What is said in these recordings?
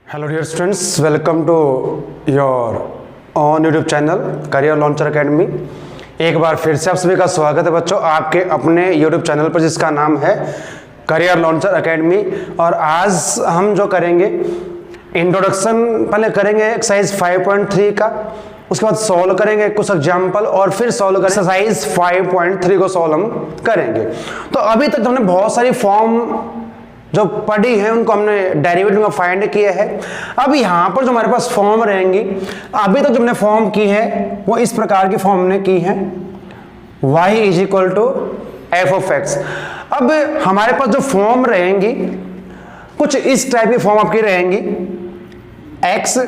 Hello dear students, welcome to your own YouTube channel Career Launcher Academy. एक बार फिर से आप सभी का स्वागत है बच्चों आपके अपने यूट्यूब चैनल पर जिसका नाम है करियर लॉन्चर एकेडमी। और आज हम जो करेंगे इंट्रोडक्शन पहले करेंगे एक्सरसाइज 5.3 का, उसके बाद सॉल्व करेंगे कुछ एग्जाम्पल और फिर सॉल्व करेंगे एक्सरसाइज 5.3 को सॉल्व हम करेंगे। तो अभी तक हमने बहुत सारी फॉर्म जो पढ़ी है उनको हमने डेरिवेटिव में फाइंड किया है। अब यहाँ पर जो हमारे पास फॉर्म रहेंगी, अभी तक जो हमने फॉर्म की है वो इस प्रकार की फॉर्म हमने की है y is equal to f of x. अब हमारे पास जो फॉर्म रहेंगी कुछ इस टाइप की फॉर्म आपकी रहेंगी, x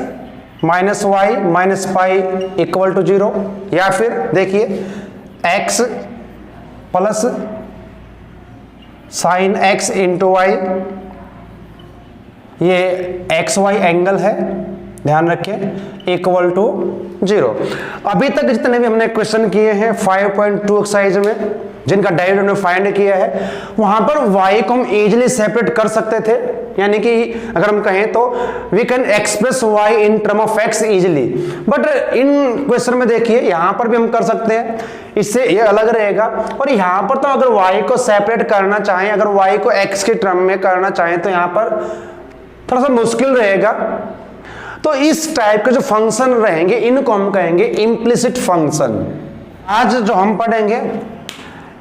minus y minus pi equal to 0, या फिर देखिए x plus sine x into y, ये एक्स वाई एंगल है ध्यान रखें, इक्वल टू 0। अभी तक जितने भी हमने क्वेश्चन किए हैं 5.2 एक्सरसाइज में जिनका डेरिवेटिव हमने फाइंड किया है, वहां पर y को हम इजीली सेपरेट कर सकते थे, यानी कि अगर हम कहें तो we can express y in term of x easily. But in question में देखिए यहाँ पर भी हम कर सकते हैं, इससे ये अलग रहेगा। और यहाँ पर तो अगर y को सेपरेट करना चाहें, अगर y को x के टर्म में करना चाहें तो यहाँ पर थोड़ा सा मुश्किल रहेगा। तो इस टाइप के जो फंक्शन रहेंगे इनको हम कहेंगे इम्प्लिसिट फंक्शन। आज जो हम पढ़ेंगे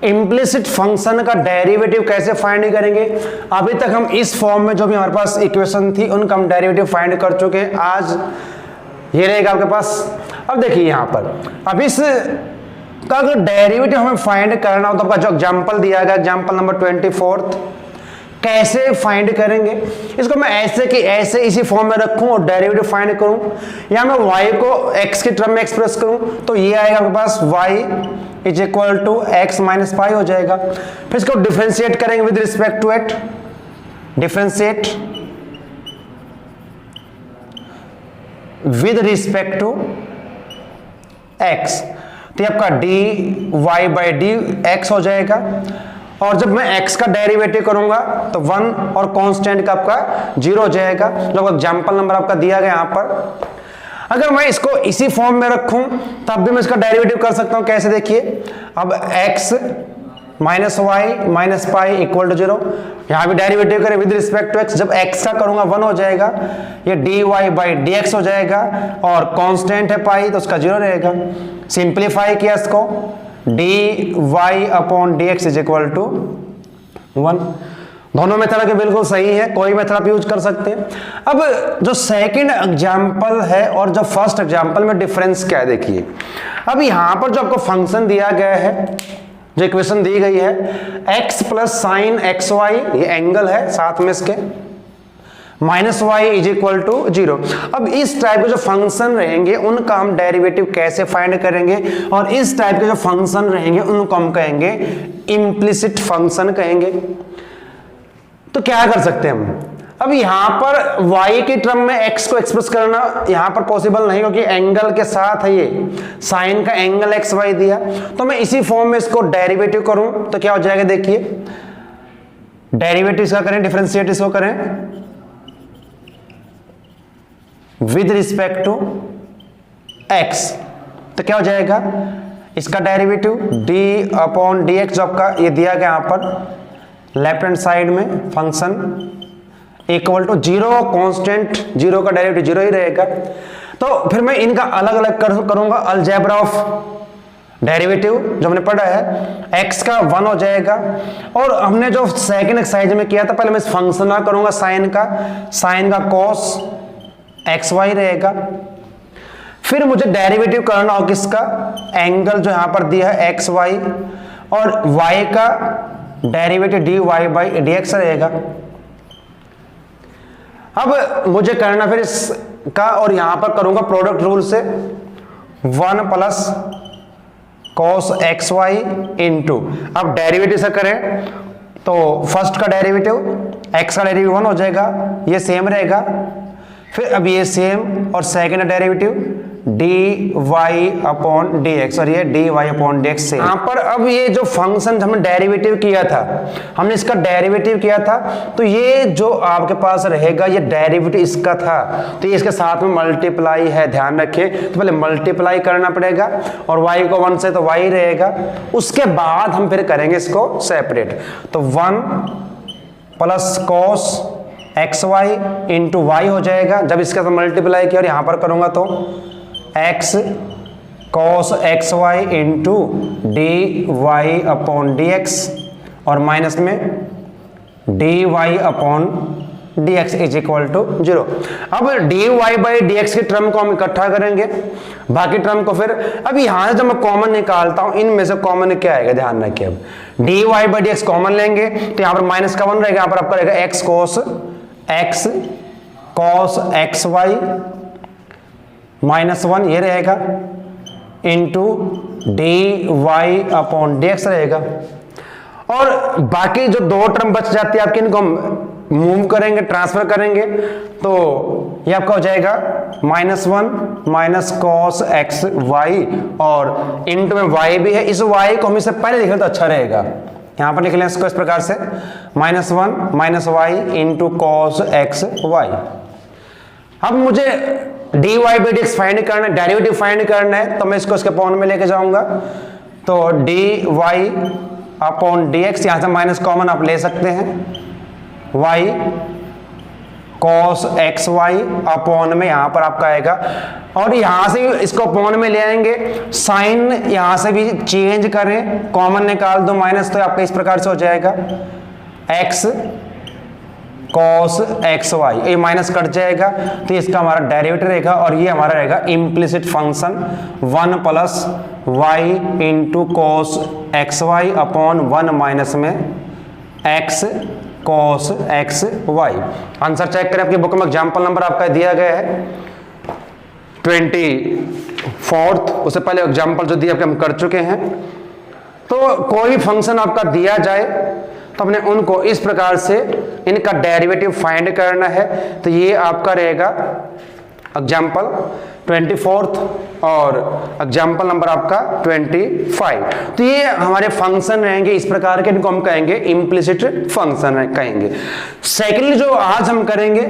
इम्प्लिसिट फंक्शन का डेरिवेटिव कैसे फाइंड करेंगे। अभी तक हम इस फॉर्म में जो भी हमारे पास इक्वेशन थी उनका हम डेरिवेटिव फाइंड कर चुके हैं, आज ये रहेगा आपके पास। अब देखिए यहाँ पर अब इस का अगर डेरिवेटिव हमें फाइंड करना हो तो आपका जो एग्जांपल दिया गया एग्जांपल नंबर 24 कैसे फाइंड करेंगे, इसको मैं ऐसे कि ऐसे इसी फॉर्म में रखूं और डेरिवेटिव फाइंड करूं, या मैं y को x के टर्म में एक्सप्रेस करूं तो ये आएगा आपके पास y is equal to x minus pi हो जाएगा। फिर इसको डिफरेंशिएट करेंगे with respect to it, differentiate with respect to x, तो आपका dy बाई डी एक्स हो जाएगा। और जब मैं x का डेरिवेटिव करूंगा तो 1 और कांस्टेंट का आपका 0 हो जाएगा, जो एग्जांपल नंबर आपका दिया गया यहाँ पर। अगर मैं इसको इसी फॉर्म में रखूं तब भी मैं इसका डेरिवेटिव कर सकता हूं, कैसे देखिए। अब x minus y minus pi equal to 0, यहाँ भी डेरिवेटिव करें विद रिस्पेक्ट टू x, जब x का करूंगा 1 हो जाएगा, ये dy बाई डी एक्स हो जाएगा, और कांस्टेंट है पाई तो उसका 0 रहेगा। सिंप्लीफाई किया इसको, dy upon D x is equal to 1। दोनों मेथड के बिल्कुल सही है, कोई मेथड आप यूज कर सकते हैं। अब जो सेकंड एग्जांपल है और जो फर्स्ट एग्जांपल में डिफरेंस क्या है देखिए। अब यहां पर जो आपको फंक्शन दिया गया है, जो इक्वेशन दी गई है x plus sine x y, ये एंगल है साथ में इसके, minus y is equal to 0। अब इस टाइप के जो फंक्शन रहेंगे उनका हम डेरिवेटिव कैसे फाइंड करेंगे, और इस टाइप के जो फंक्शन रहेंगे उनको हम कहेंगे इम्प्लिसिट फंक्शन कहेंगे। तो क्या कर सकते हैं हम, अब यहां पर y के टर्म में x को एक्सप्रेस करना यहां पर पॉसिबल नहीं, क्योंकि एंगल के साथ है ये साइन का एंगल एक्स वाई दिया। तो मैं इसी फॉर्म में इसको डेरिवेटिव करूं तो क्या हो जाएगा देखिए, डेरिवेटिव इसका करें, डिफरेंशिएट इसको करें विद रिस्पेक्ट टू x, तो क्या हो जाएगा इसका derivative d upon D x, जो आपका ये दिया गया यहां पर लेफ्ट हैंड साइड में फंक्शन इक्वल टू 0, कांस्टेंट 0 का डेरिवेटिव 0 ही रहेगा। तो फिर मैं इनका अलग अलग करूंगा अलजेब्रा ऑफ डेरिवेटिव जो हमने पढ़ा है, x का 1 हो जाएगा। और हमने जो सेकंड एक्सरसाइज में किया था, पहले मैं इस फंक्शन का करूंगा साइन का कॉस एक्स वाई रहेगा। फिर मुझे डेरिवेटिव करना हो किसका, एंगल जो यहां पर दिया है एक्स वाई, और y का derivative dy by D x रहेगा। अब मुझे करना फिर इसका, और यहां पर करूंगा प्रोडक्ट रूल से 1 plus cos x y into, अब डेरिवेटिव से करें तो फर्स्ट का डेरिवेटिव x का डेरिवेटिव 1 हो जाएगा, ये सेम रहेगा। फिर अब ये सेम, और second derivative d Y upon D x, और ये d Y upon D x से यहाँ पर अब ये जो फंक्शन हमने डेरिवेटिव किया था, हमने इसका डेरिवेटिव किया था, तो ये जो आपके पास रहेगा ये डेरिवेटिव इसका था, तो ये इसके साथ में मल्टीप्लाई है, ध्यान रखें। तो पहले मल्टीप्लाई करना पड़ेगा और y को 1 से तो y रहेगा, उसके बाद हम फिर करेंगे इसको सेपरेट। तो 1 plus cos x y into y हो जाएगा, जब इसके साथ मल्टीप्लाई किया और यहाँ पर करूँगा तो x cos x y into D Y upon D x, और माइनस में d Y upon D x is equal to 0। अब d Y by D x के टर्म को हम इकट्ठा करेंगे, बाकी टर्म को फिर, अब यहां से जब मैं कॉमन निकालता हूं, इनमें से कॉमन क्या आएगा, ध्यान रखिए। अब d Y by D x common लेंगे तो यहां पर माइनस का 1 रहेगा, यहां पर आपका रहेगा एक्स कॉस एक्स वाई -1 ये रहेगा into D Y upon D x रहेगा, और बाकी जो दो टर्म बच जाती है आपकी, इनको हम मूव करेंगे, ट्रांसफर करेंगे, तो ये आपका हो जाएगा -1 माइनस कॉस एक्स वाई, और इंटू में वाई भी है, इस वाई को हम इससे पहले लिखें तो अच्छा रहेगा, यहां पर लिख लें इसको इस प्रकार से -1 minus y into cos x y. अब मुझे d Y by D x find करना है, डेरिवेटिव फाइंड करना है, तो मैं इसको इसके अपॉन में लेके जाऊंगा, तो d Y upon D x, यहां से माइनस कॉमन आप ले सकते हैं, y cos x y upon में यहां पर आपका आएगा, और यहां से इसको अपॉन में ले आएंगे, साइन यहां से भी चेंज करें, कॉमन निकाल दो माइनस, तो आपका इस प्रकार से हो जाएगा x cos एक्स वाई, ये माइनस कट जाएगा, तो इसका हमारा डेरिवेटिव रहेगा, और ये हमारा रहेगा implicit function 1 plus y into cos x y upon 1 minus में x cos x y. Answer check करें, आपकी बुक में एग्जाम्पल नंबर आपका दिया गया है 24, उससे पहले एग्जाम्पल जो दिया आपके हम कर चुके हैं। तो कोई भी फंक्शन आपका दिया जाए तो अपने उनको इस प्रकार से इनका डेरिवेटिव फाइंड करना है, तो ये आपका रहेगा एग्जाम्पल 24 और एग्जाम्पल नंबर आपका 25। तो ये हमारे फंक्शन रहेंगे इस प्रकार के, इनको हम कहेंगे इम्प्लिसिट फंक्शन कहेंगे। सेकेंडली जो आज हम करेंगे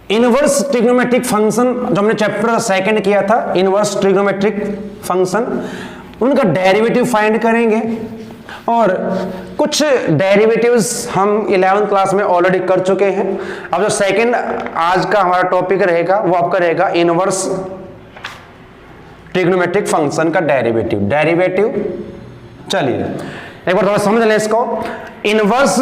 इनवर्स ट्रिग्नोमेट्रिक फंक्शन, जो हमने चैप्टर सेकंड किया था, इनवर्स ट्रिग्नोमेट्रिक फंक्शन, उनका डेरिवेटिव फाइंड करेंगे, और कुछ डेरिवेटिव्स हम 11th क्लास में ऑलरेडी कर चुके हैं। अब जो सेकंड आज का हमारा टॉपिक रहेगा वो आपका रहेगा इनवर्स ट्रिग्नोमेट्रिक फंक्शन का डेरिवेटिव। चलिए एक बार थोड़ा समझ लें इसको। इनवर्स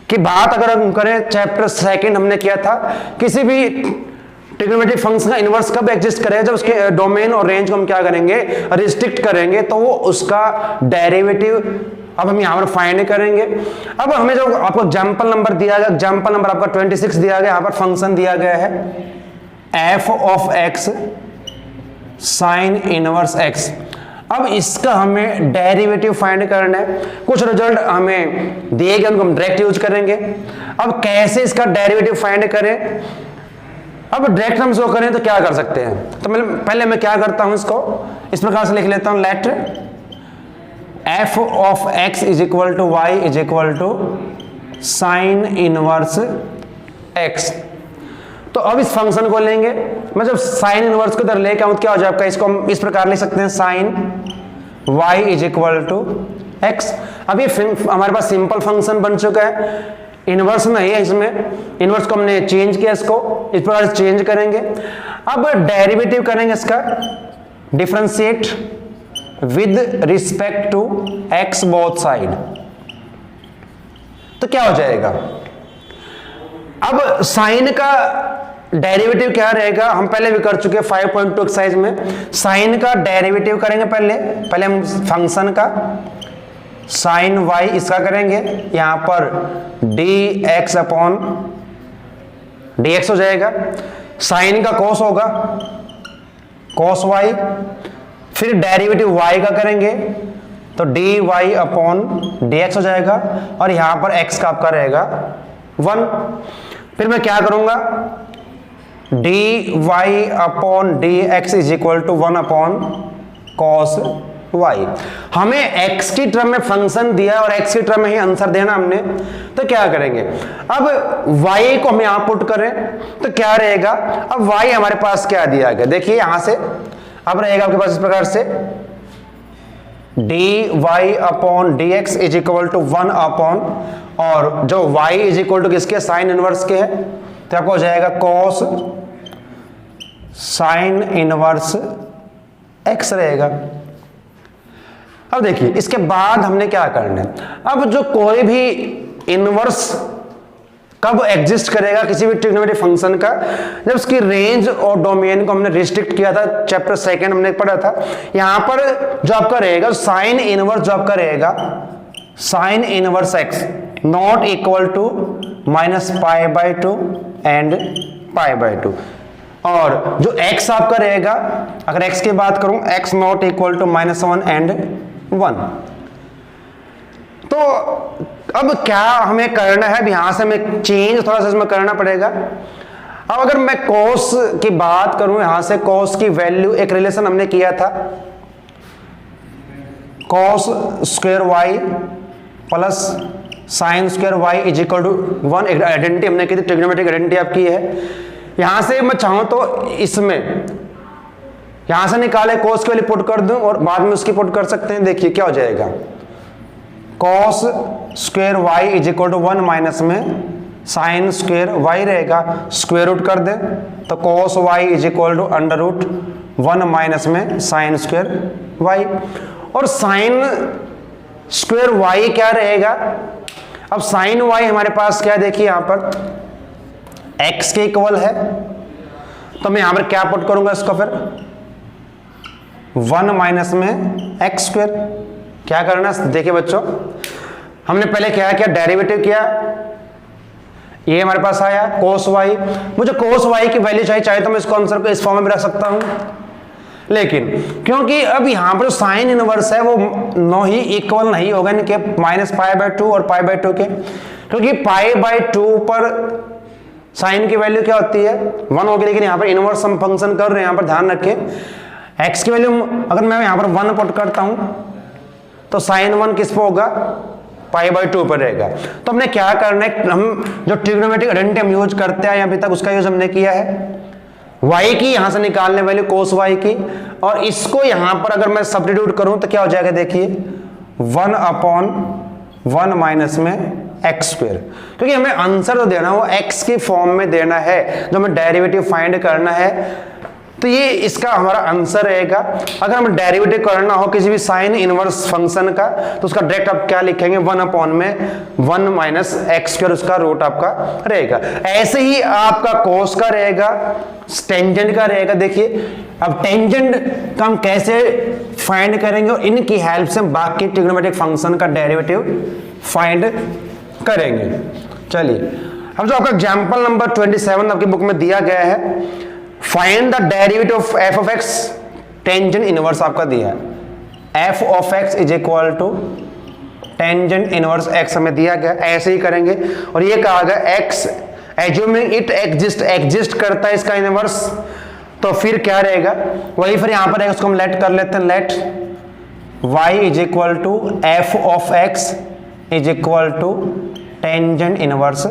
की बात अगर हम करें, चैप्टर सेकंड हमने किया था, किसी भी ट्रिग्नोमेट्रिक फंक्शन का इनवर्स कब एग्जिस्ट करेगा, जब उसके डोमेन और रेंज को हम क्या करेंगे, रिस्ट्रिक्ट करेंगे, तो वो उसका डेरिवेटिव अब हम यहां पर फाइंड करेंगे। अब हमें जो आपको एग्जांपल नंबर दिया गया, एग्जांपल नंबर आपका 26 दिया गया, यहां पर फंक्शन दिया गया है f of x sign inverse x। अब इसका हमें डेरिवेटिव फाइंड करना है, कुछ रिजल्ट हमें दिए गए उनको हम डायरेक्ट यूज करेंगे। अब कैसे इसका डेरिवेटिव फाइंड करें, अब डायरेक्ट हम इसको करें तो क्या कर सकते हैं, तो पहले मैं क्या करता हूं, इसको इस प्रकार से लिख लेता हूं, let f of x is equal to y is equal to sine inverse x। तो अब इस फंक्शन को लेंगे, मैं जब साइन इनवर्स को इधर लेके आऊं क्या हो जाएगा, इसको हम इस प्रकार लिख सकते हैं, sine y is equal to x। अब ये हमारे पास सिंपल फंक्शन बन चुका है, इनवर्स नहीं है इसमें, इनवर्स को हमने चेंज किया, इसको इस प्रकार से चेंज करेंगे। अब डेरिवेटिव करेंगे इसका, differentiate with respect to x both side, तो क्या हो जाएगा। अब साइन का डेरिवेटिव क्या रहेगा, हम पहले भी कर चुके 5.2 एक्सरसाइज में। साइन का डेरिवेटिव करेंगे पहले हम फंक्शन का साइन y इसका करेंगे, यहां पर dx अपॉन dx हो जाएगा, साइन का cos होगा cos y, फिर डेरिवेटिव y का करेंगे तो dy अपॉन dx हो जाएगा, और यहां पर x का आपका रहेगा 1। फिर मैं क्या करूंगा, d Y upon D x is equal to 1 upon cos y. हमें x की टर्म में फंक्शन दिया और x की टर्म में ही आंसर देना हमने, तो क्या करेंगे, अब y को हम यहां पुट करें तो क्या रहेगा, अब y हमारे पास क्या दिया गया, देखिए यहां से अब रहेगा आपके पास इस प्रकार से D Y upon D x is equal to 1 upon, और जो y इज इक्वल टू किसके, साइन इनवर्स के है, तो आपको हो जाएगा कॉस साइन इनवर्स x रहेगा। अब देखिए इसके बाद हमने क्या करना है, अब जो कोई भी इनवर्स कब एग्जिस्ट करेगा किसी भी ट्रिग्नोमेट्रिक फंक्शन का, जब उसकी रेंज और डोमेन को हमने रिस्ट्रिक्ट किया था, चैप्टर 2 हमने पढ़ा था। यहां पर जो आपका रहेगा साइन इनवर्स, जो आपका रहेगा sine inverse x not equal to -π/2 and π/2, और जो x आपका रहेगा, अगर x की बात करूं x not equal to -1 and 1। तो अब क्या हमें करना है, यहां से हमें चेंज थोड़ा सा इसमें करना पड़ेगा। अब अगर मैं cos की बात करूं, यहां से cos की वैल्यू, एक रिलेशन हमने किया था cos square y plus sine square y is equal to 1, एक आइडेंटिटी हमने की थी, ट्रिग्नोमेट्रिक आइडेंटिटी आपकी है। यहां से मैं चाहूं तो इसमें यहां से निकाले cos की वैल्यू पुट कर दूं और बाद में उसकी पुट कर सकते हैं। देखिए क्या हो जाएगा, cos square y is equal to 1 minus में साइन स्क्वायर y रहेगा, स्क्वायर रूट कर दें तो cos y is equal to under root 1 minus में साइन स्क्वायर y, और साइन स्क्वायर y क्या रहेगा, अब साइन y हमारे पास क्या है, देखिए यहां पर x के इक्वल है, तो मैं यहां पर क्या पुट करूंगा इसको, फिर 1 माइनस में एक्स स्क्वायर। क्या करना है, देखिए बच्चों हमने पहले क्या किया, डेरिवेटिव किया, ये हमारे पास आया cos y, मुझे cos y की वैल्यू चाहिए तो मैं इसको आंसर को इस फॉर्म में रख सकता हूं, लेकिन क्योंकि अब यहां पर साइन इनवर्स है वो नो ही इक्वल नहीं होगा इनके -π/2 और π/2 के, क्योंकि π/2 पर साइन की वैल्यू क्या होती है 1 होगी, लेकिन यहां पर इनवर्स हम फंक्शन कर रहे हैं, यहां पर ध्यान रखें x की वैल्यू अगर मैं यहां पर 1 पुट करता हूं तो साइन 1 किस पे होगा, π/2 पर रहेगा। तो हमने क्या करना है, हम जो ट्रिग्नोमेट्रिक आइडेंटिटी हम यूज करते हैं अभी तक उसका यूज हमने किया है, y की यहां से निकालने वैल्यू cos y की, और इसको यहां पर अगर मैं सब्स्टिट्यूट करूं तो क्या हो जाएगा, देखिए 1/1 माइनस में एक्स स्क्वायर, क्योंकि हमें आंसर जो देना है वो x की फॉर्म में देना है, जो हमें डेरिवेटिव फाइंड करना है, तो ये इसका हमारा आंसर रहेगा। अगर हमें डेरिवेटिव करना हो किसी भी साइन इनवर्स फंक्शन का तो उसका डायरेक्ट आप क्या लिखेंगे, 1 में 1 माइनस एक्स स्क्वायर उसका रूट आपका रहेगा। ऐसे ही आपका कोस का रहेगा, टेंजेंट का रहेगा। देखिए अब टेंजेंट का हम कैसे फाइंड करेंगे और इनकी हेल्प से बाकी ट्रिग्नोमेट्रिक फंक्शन का डेरिवेटिव फाइंड करेंगे। चलिए अब जो आपका एग्जाम्पल नंबर 27 आपकी बुक में दिया गया है, find the derivative of f of x tangent inverse आपका दिया है, f of x is equal to tangent inverse x हमें दिया गया, ऐसे ही करेंगे। और ये कहा गया एक्स एज्यूमिंग इट एग्जिस्ट करता है इसका इनवर्स, तो फिर क्या रहेगा वही फिर यहां पर है, उसको हम लेट कर लेते हैं, let y is equal to f of x is equal to tangent inverse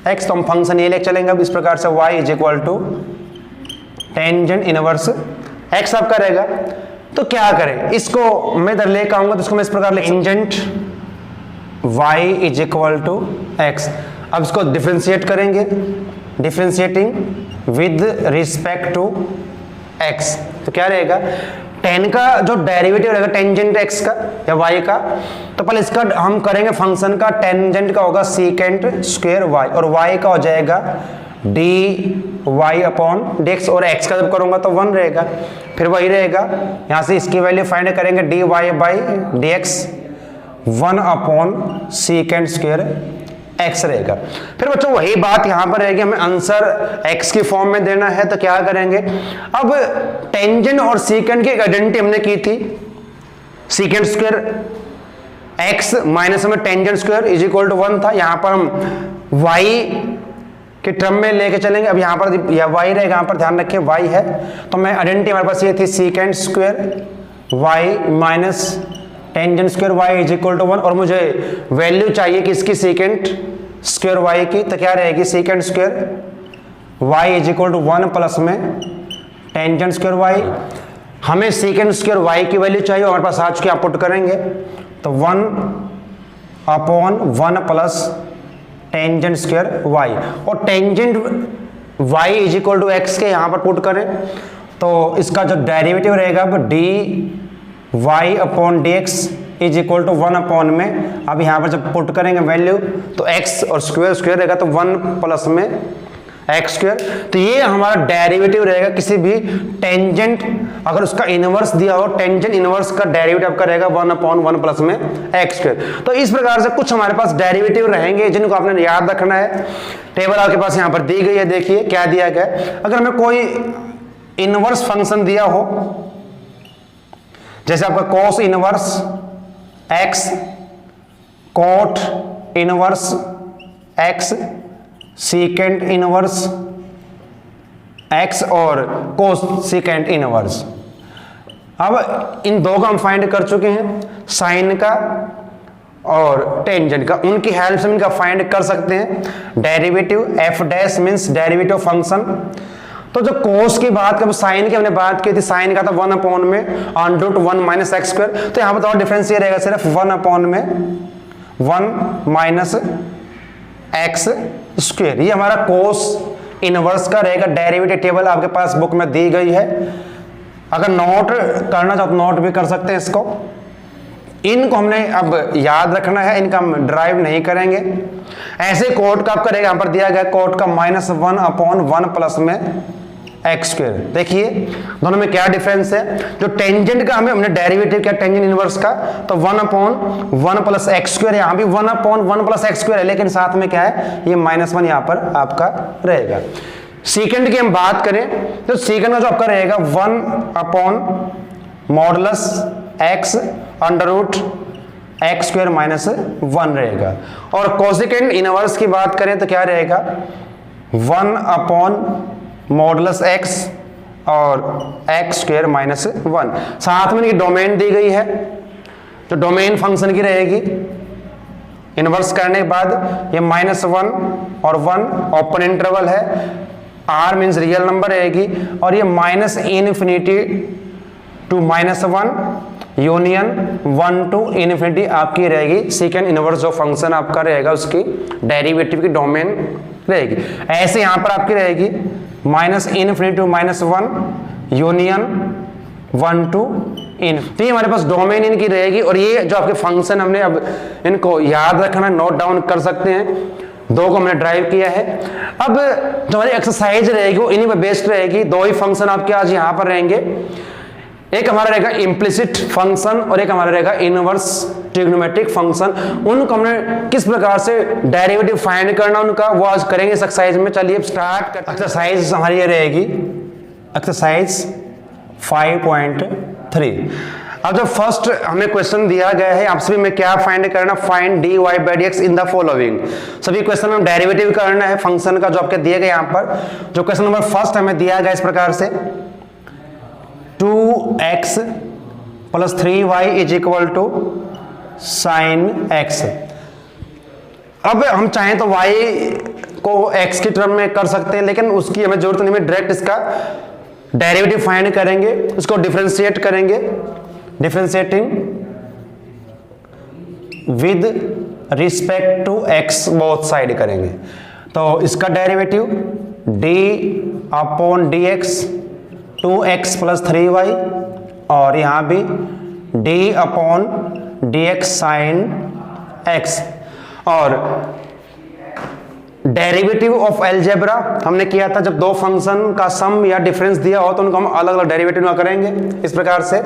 x. तो हम फंक्शन ये ले चलेंगे अब इस प्रकार से, y is equal to tangent inverse x आपका रहेगा। तो क्या करें, इसको मैं इधर लेकर आऊंगा तो इसको मैं इस प्रकार लिख, tangent y is equal to x। अब इसको डिफरेंशिएट करेंगे, differentiating with respect to x, तो क्या रहेगा, टेन का जो डेरिवेटिव रहेगा टेंजेंट x का या y का, तो पहले इसका हम करेंगे फंक्शन का, टेंजेंट का होगा सीकेंट स्क्वायर y और y का हो जाएगा dy अपॉन dx, और x का जब करूंगा तो 1 रहेगा, फिर वही रहेगा, यहां से इसकी वैल्यू फाइंड करेंगे dy by dx 1 upon secant square x रहेगा। फिर बच्चों वही बात यहां पर रहेगी, हमें आंसर x की फॉर्म में देना है, तो क्या करेंगे, अब टेंजेंट और सीकेंट की आइडेंटिटी हमने की थी, सीकेंट स्क्वायर x माइनस में tangent square is equal to 1 था, यहां पर हम y कि टर्म में लेके चलेंगे। अब यहाँ पर या y रहेगा, यहाँ पर ध्यान रखें y है, तो मैं आइडेंटिटी हमारे पास ये थी secant square y minus tangent square y is equal to 1, और मुझे वैल्यू चाहिए कि इसकी सीकेंड स्क्वायर y की, तो क्या रहेगी secant square y is equal to 1 plus में टेंजेंट स्क्वायर y। हमें सीकेंड स्क्वायर y की वैल्यू चाहिए, हमारे पास आज की आप पुट करेंगे तो 1/1 प्लस टेंजेंट स्क्वायर y, और tangent y is equal to x के यहाँ पर पुट करें तो इसका जो डेरिवेटिव रहेगा वो dy upon dx is equal to 1 में, अब यहाँ पर जब पुट करेंगे वैल्यू तो x और स्क्वायर स्क्वायर रहेगा तो 1 प्लस में एक्स स्क्वायर। तो ये हमारा डेरिवेटिव रहेगा किसी भी टेंजेंट, अगर उसका इनवर्स दिया हो, टेंजेंट इनवर्स का डेरिवेटिव आपका रहेगा 1/1 प्लस में एक्स स्क्वायर। तो इस प्रकार से कुछ हमारे पास डेरिवेटिव रहेंगे जिनको आपने याद रखना है। टेबल आपके पास यहाँ पर दी गई है, देखिए क्या दिया गया है। अगर हमें कोई इनवर्स फंक्शन दिया हो, जैसे आपका cos inverse x, cot inverse x, secant inverse x और कोस सीकेंट इनवर्स। अब इन दो का हम फाइंड कर चुके हैं, साइन का और टेंजेंट का, उनकी हेल्प से इनका फाइंड कर सकते हैं derivative. F dash means derivative function. तो जो कोस की बात कर, साइन की हमने बात की थी, साइन का था 1 में √1 माइनस एक्स स्क्वायर। तो यहाँ पर तो डिफरेंस ये रहेगा सिर्फ 1 में 1 माइनस एक्स स्क्वायर। ये हमारा कोस इनवर्स का रहेगा डेरिवेटिव। टेबल आपके पास बुक में दी गई है, अगर नोट करना चाहो तो नोट भी कर सकते हैं इसको। इनको हमने अब याद रखना है, इनका हम ड्राइव नहीं करेंगे। ऐसे कोट का आपका रहेगा, यहाँ पर दिया गया कोट का -1/1 प्लस में एक्स स्क्वायर। देखिए दोनों में क्या डिफरेंस है। जो टेंजेंट का हमने डेरिवेटिव किया टेंजेंट इनवर्स का, तो 1/1 प्लस एक्स स्क्वायर, यहाँ भी 1/1 प्लस एक्स स्क्वायर है, लेकिन साथ में क्या है ये -1 यहाँ पर आपका रहेगा। सीकेंड की हम बात करें तो सीकेंड का जो आपका रहेगा 1/मॉडुलस एक्स √x स्क्वायर -1 रहेगा। और कोसेकेंड इनवर्स की बात करें तो क्या रहेगा 1/मॉडुलस एक्स और x स्क्वायर -1। साथ में इनकी डोमेन दी गई है, जो डोमेन फंक्शन की रहेगी इनवर्स करने के बाद ये -1 और 1 ओपन इंटरवल है, r मींस रियल नंबर रहेगी, और ये -∞ टू -1 यूनियन 1 टू ∞ आपकी रहेगी सीकेंड इनवर्स जो फंक्शन आपका रहेगा उसकी डेरिवेटिव की डोमेन रहेगी। ऐसे यहां पर आपकी रहेगी -∞ टू -1 यूनियन 1 टू इन। तो ये हमारे पास डोमेन इनकी रहेगी, और ये जो आपके फंक्शन हमने अब इनको याद रखना, नोट डाउन कर सकते हैं। दो को हमने ड्राइव किया है। अब जो हमारी एक्सरसाइज रहेगी वो इन्हीं पर बेस्ड रहेगी। दो ही फंक्शन आपके आज यहाँ पर रहेंगे, एक हमारा रहेगा इम्प्लिसिट फंक्शन और एक हमारा रहेगा इनवर्स ट्रिग्नोमेट्रिक फंक्शन। उनको हमने किस प्रकार से डेरिवेटिव फाइंड करना उनका वो आज करेंगे इस एक्सरसाइज में। चलिए अब स्टार्ट करते हैं। एक्सरसाइज हमारी ये रहेगी एक्सरसाइज 5.3। अब जब फर्स्ट हमें क्वेश्चन दिया गया है आपसे में क्या फाइंड करना, find dy/dx in the following. सभी क्वेश्चन में डेरिवेटिव करना है फंक्शन का जो आपके दिए गए यहाँ पर। जो क्वेश्चन नंबर फर्स्ट हमें दिया गया इस प्रकार से 2x + 3y is equal to sin x। अब हम चाहें तो y को x की टर्म में कर सकते हैं, लेकिन उसकी हमें जरूरत नहीं है, डायरेक्ट इसका डेरिवेटिव फाइंड करेंगे, उसको डिफरेंशिएट करेंगे, differentiating with respect to x both side करेंगे। तो इसका डेरिवेटिव d/dx 2x + 3y, और यहां भी d/dx sin x। और डेरिवेटिव ऑफ अलजेब्रा हमने किया था, जब दो फंक्शन का सम या डिफरेंस दिया हो तो उनको हम अलग अलग डेरिवेटिव में करेंगे इस प्रकार से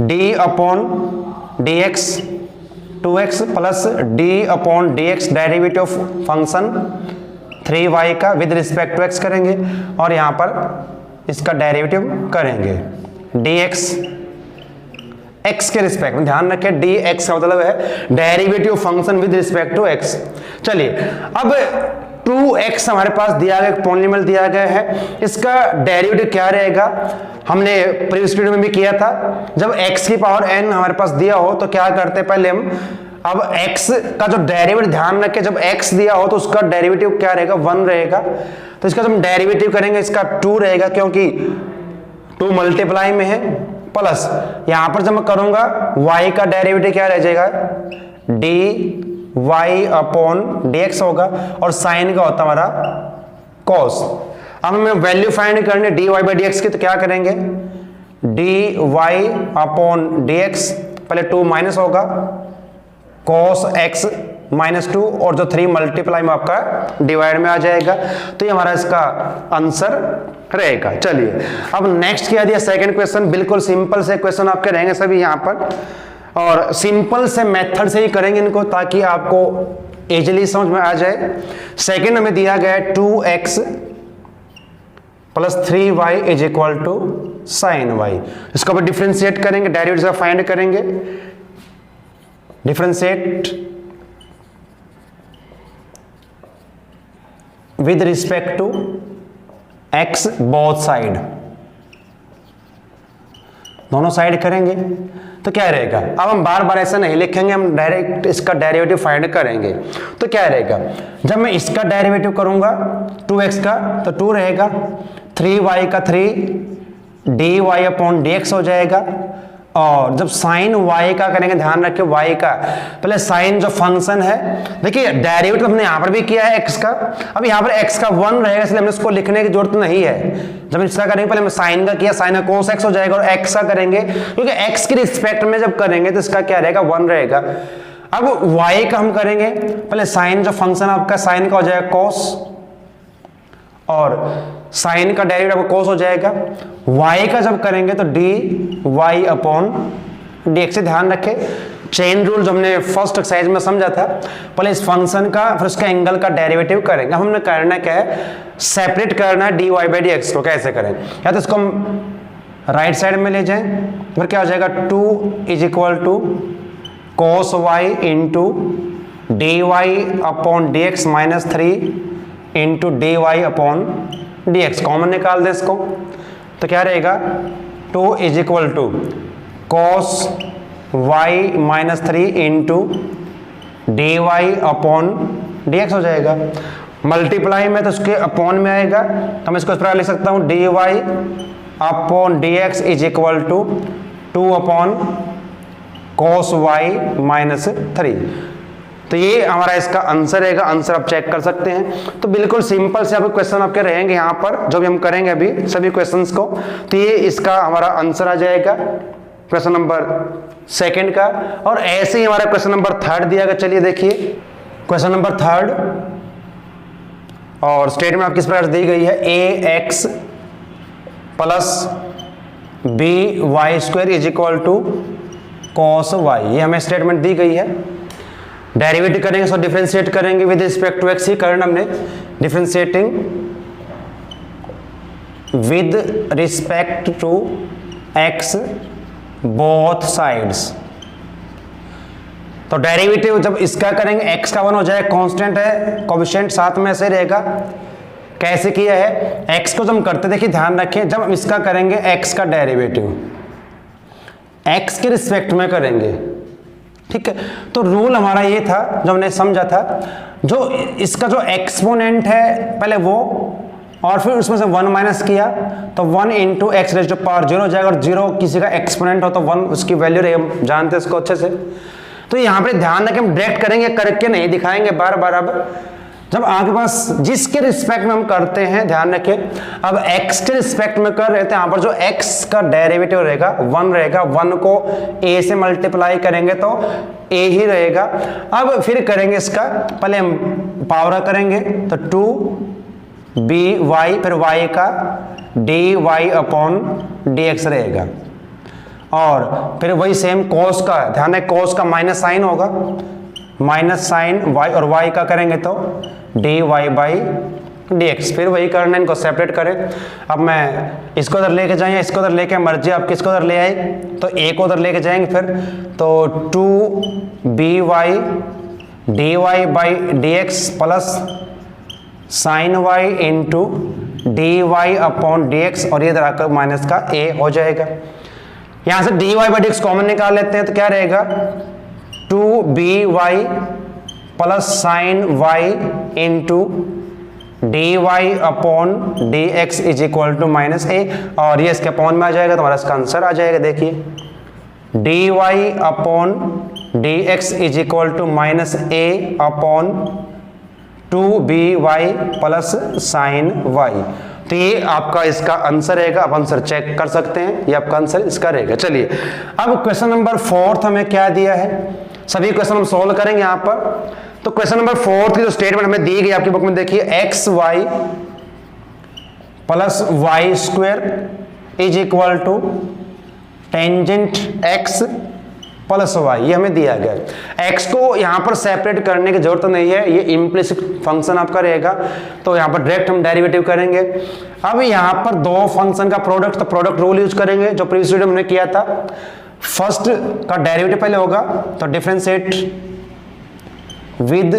d/dx 2x + d/dx derivative of function 3y का विद रिस्पेक्ट टू x करेंगे, और यहां पर इसका डेरिवेटिव करेंगे dx x के रिस्पेक्ट में। ध्यान रखें dx का मतलब है derivative function with respect to x। चलिए अब 2x हमारे पास दिया गया, पॉलिनोमियल दिया गया है, इसका डेरिवेटिव क्या रहेगा, हमने प्रीवियस वीडियो में भी किया था। जब x की पावर n हमारे पास दिया हो तो क्या करते हैं, पहले हम अब x का जो डेरिवेटिव ध्यान रखें, जब x दिया हो तो उसका डेरिवेटिव क्या रहेगा, 1 रहेगा। तो इसका जब हम डेरिवेटिव करेंगे इसका 2 रहेगा, क्योंकि 2 मल्टीप्लाई में है, प्लस यहां पर जब मैं करूंगा y का डेरिवेटिव क्या रह जाएगा, dy अपॉन dx होगा, और साइन का होता हमारा cos। अब हमें वैल्यू फाइंड करनी dy बाई dx की, तो क्या करेंगे, dy अपॉन dx, पहले 2 माइनस होगा, cos x माइनस 2, और जो 3 मल्टीप्लाई में आपका डिवाइड में आ जाएगा। तो ये हमारा इसका आंसर रहेगा। चलिए अब नेक्स्ट क्या दिया, सेकंड क्वेश्चन, बिल्कुल सिंपल से क्वेश्चन आपके रहेंगे सभी यहाँ पर, और सिंपल से मेथड से ही करेंगे इनको ताकि आपको इजीली समझ में आ जाए। सेकंड हमें दिया गया है 2x plus 3y is equal to sine y। इसको अब डिफ्रेंशिएट करेंगे, डेरिवेटिव से फाइंड करेंगे, differentiate with respect to x both side, दोनों साइड करेंगे तो क्या रहेगा। अब हम बार बार ऐसा नहीं लिखेंगे, हम डायरेक्ट इसका डेरिवेटिव फाइंड करेंगे। तो क्या रहेगा, जब मैं इसका डेरिवेटिव करूंगा 2x का तो 2 रहेगा, 3y का 3 dy अपॉन dx हो जाएगा, और जब साइन y का करेंगे, ध्यान रखें y का, पहले साइन जो फंक्शन है, देखिए डेरिवेटिव हमने यहां पर भी किया है x का, अब यहां पर x का 1 रहेगा, इसलिए हमें इसको लिखने की जरूरत नहीं है। जब इसका करेंगे, पहले हमें साइन का किया, साइन का cos x हो जाएगा, और x का करेंगे, क्योंकि x के रिस्पेक्ट में जब करेंगे तो इसका क्या रहेगा, 1 रहेगा। अब y का हम करेंगे, पहले साइन जो फंक्शन आपका साइन का हो जाएगा cos, और साइन का डेरिवेटिव cos हो जाएगा। y का जब करेंगे तो dy अपॉन dx से, ध्यान रखें चेन रूल जो हमने फर्स्ट एक्सरसाइज में समझा था, पहले इस फंक्शन का फिर उसका एंगल का डेरिवेटिव करेंगे। हमने करना क्या है, सेपरेट करना है dy बाई dx को। कैसे करें, या तो इसको हम राइट साइड में ले जाएं, फिर क्या हो जाएगा, 2 is equal to cos y into dy upon dx minus 3 into dy upon dx, common निकाल दे इसको, तो क्या रहेगा, 2 is equal to cos y minus 3 into dy upon dx हो जाएगा। मल्टीप्लाई में तो उसके अपॉन में आएगा, तो मैं इसको इस प्रकार लिख सकता हूँ, dy upon dx is equal to 2 upon cos y minus 3। तो ये हमारा इसका आंसर रहेगा। आंसर आप चेक कर सकते हैं। तो बिल्कुल सिंपल से आपके क्वेश्चन आपके रहेंगे यहाँ पर, जो भी हम करेंगे अभी सभी क्वेश्चंस को। तो ये इसका हमारा आंसर आ जाएगा क्वेश्चन नंबर सेकंड का। और ऐसे ही हमारा क्वेश्चन नंबर थर्ड दिया गया। चलिए देखिए क्वेश्चन नंबर थर्ड, और स्टेटमेंट आपकी इस प्रकार दी गई है, ax plus by² is equal to cos y। ये हमें स्टेटमेंट दी गई है। डेरिवेटिव करेंगे, सो डिफरेंशिएट करेंगे विद रिस्पेक्ट टू x ही करना हमने, differentiating with respect to x both sides. तो डेरिवेटिव जब इसका करेंगे x का 1 हो जाएगा, कांस्टेंट है, कोएफिशिएंट साथ में ऐसे रहेगा। कैसे किया है, x को जब हम करते, देखिए ध्यान रखें, जब हम इसका करेंगे x का डेरिवेटिव x के रिस्पेक्ट में करेंगे, ठीक है। तो रूल हमारा ये था जो हमने समझा था, जो इसका जो एक्सपोनेंट है पहले वो, और फिर उसमें से 1 माइनस किया तो 1 into x raise to power 0 हो जाएगा। और 0 किसी का एक्सपोनेंट हो तो 1 उसकी वैल्यू रहे, हम जानते हैं इसको अच्छे से। तो यहाँ पे ध्यान रखें, हम डायरेक्ट करेंगे, करके नहीं दिखाएंगे बार बार। अब जब आपके पास जिसके रिस्पेक्ट में हम करते हैं, ध्यान रखें, अब x के रिस्पेक्ट में कर रहे थे, यहाँ पर जो x का डेरिवेटिव रहेगा 1 रहेगा। 1 को a से मल्टीप्लाई करेंगे तो a ही रहेगा। अब फिर करेंगे इसका, पहले हम पावर करेंगे तो 2by, फिर y का dy अपॉन dx रहेगा। और फिर वही सेम cos का, ध्यान है cos का माइनस साइन होगा, माइनस साइन y, और y का करेंगे तो dy बाई dx। फिर वही करना, इनको सेपरेट करें। अब मैं इसको उधर लेके जाएं, इसको उधर लेके, मर्जी आप किसको उधर ले आए, तो a को उधर लेके जाएंगे, फिर तो 2by dy by dx plus sine Y into D Y upon D x, और ये इधर आकर माइनस का ए हो जाएगा। यहां से D Y by D x common निकाल लेते हैं तो क्या रहेगा 2by plus sine Y into D Y upon D x is equal to minus A, और ये इसके अपॉन में आ जाएगा तो हमारा इसका आंसर आ जाएगा। देखिए d Y upon D x is equal to minus a upon 2by plus sine y. तो ये आपका इसका आंसर रहेगा। आप आंसर चेक कर सकते हैं, ये आपका आंसर इसका रहेगा। चलिए अब क्वेश्चन नंबर 4 हमें क्या दिया है, सभी क्वेश्चन हम सोल्व करेंगे यहां पर। तो क्वेश्चन नंबर 4 की जो स्टेटमेंट हमें दी गई आपकी बुक में, देखिए x y plus y square is equal to tangent x plus y, ये हमें दिया गया। एक्स को यहां पर सेपरेट करने की जरूरत नहीं है, ये इम्प्लिसिट फंक्शन आपका रहेगा, तो यहां पर डायरेक्ट हम डेरिवेटिव करेंगे। अब यहां पर दो फंक्शन का प्रोडक्ट, तो प्रोडक्ट रूल यूज करेंगे जो प्रीवियस वीडियो में हमने किया था। फर्स्ट का डेरिवेटिव पहले होगा तो differentiate with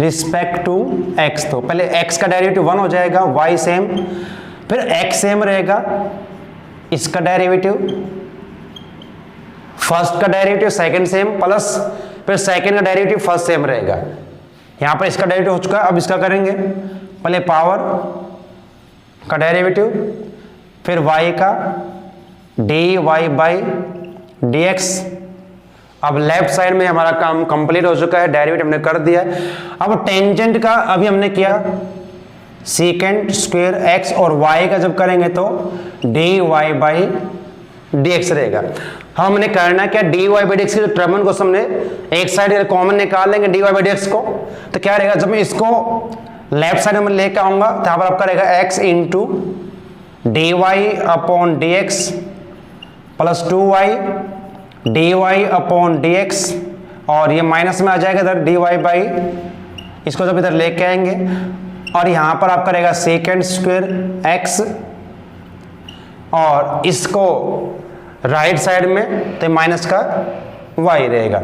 respect to x, तो पहले एक्स का डेरिवेटिव 1 हो जाएगा, वाई सेम, फिर एक्स सेम रहेगा, इसका डेरिवेटिव फर्स्ट का डेरिवेटिव सेकंड सेम, प्लस फिर सेकंड का डेरिवेटिव फर्स्ट सेम रहेगा। यहां पर इसका डेरिवेटिव हो चुका है, अब इसका करेंगे पहले पावर का डेरिवेटिव, फिर y का d Y by D x. अब लेफ्ट साइड में हमारा काम कंप्लीट हो चुका है, डेरिवेटिव हमने कर दिया है। अब टेंजेंट का अभी हमने किया सीकेंट स्क्वायर एक्स, और y का जब करेंगे तो d Y by D x रहेगा। हमने करना क्या, d Y by D x की जो टर्म को हमने एक साइड कॉमन निकाल लेंगे d Y by D x को, तो क्या रहेगा जब मैं इसको लेफ्ट साइड में लेकर आऊंगा तो यहां पर आपका रहेगा x into D Y upon D x plus 2y d Y upon D x, और ये माइनस में आ जाएगा इधर डी वाई बाई, इसको जब इधर लेके आएंगे और यहां पर आपका रहेगा सेकेंड स्क्वायर एक्स, और इसको राइट साइड में तो माइनस का y रहेगा।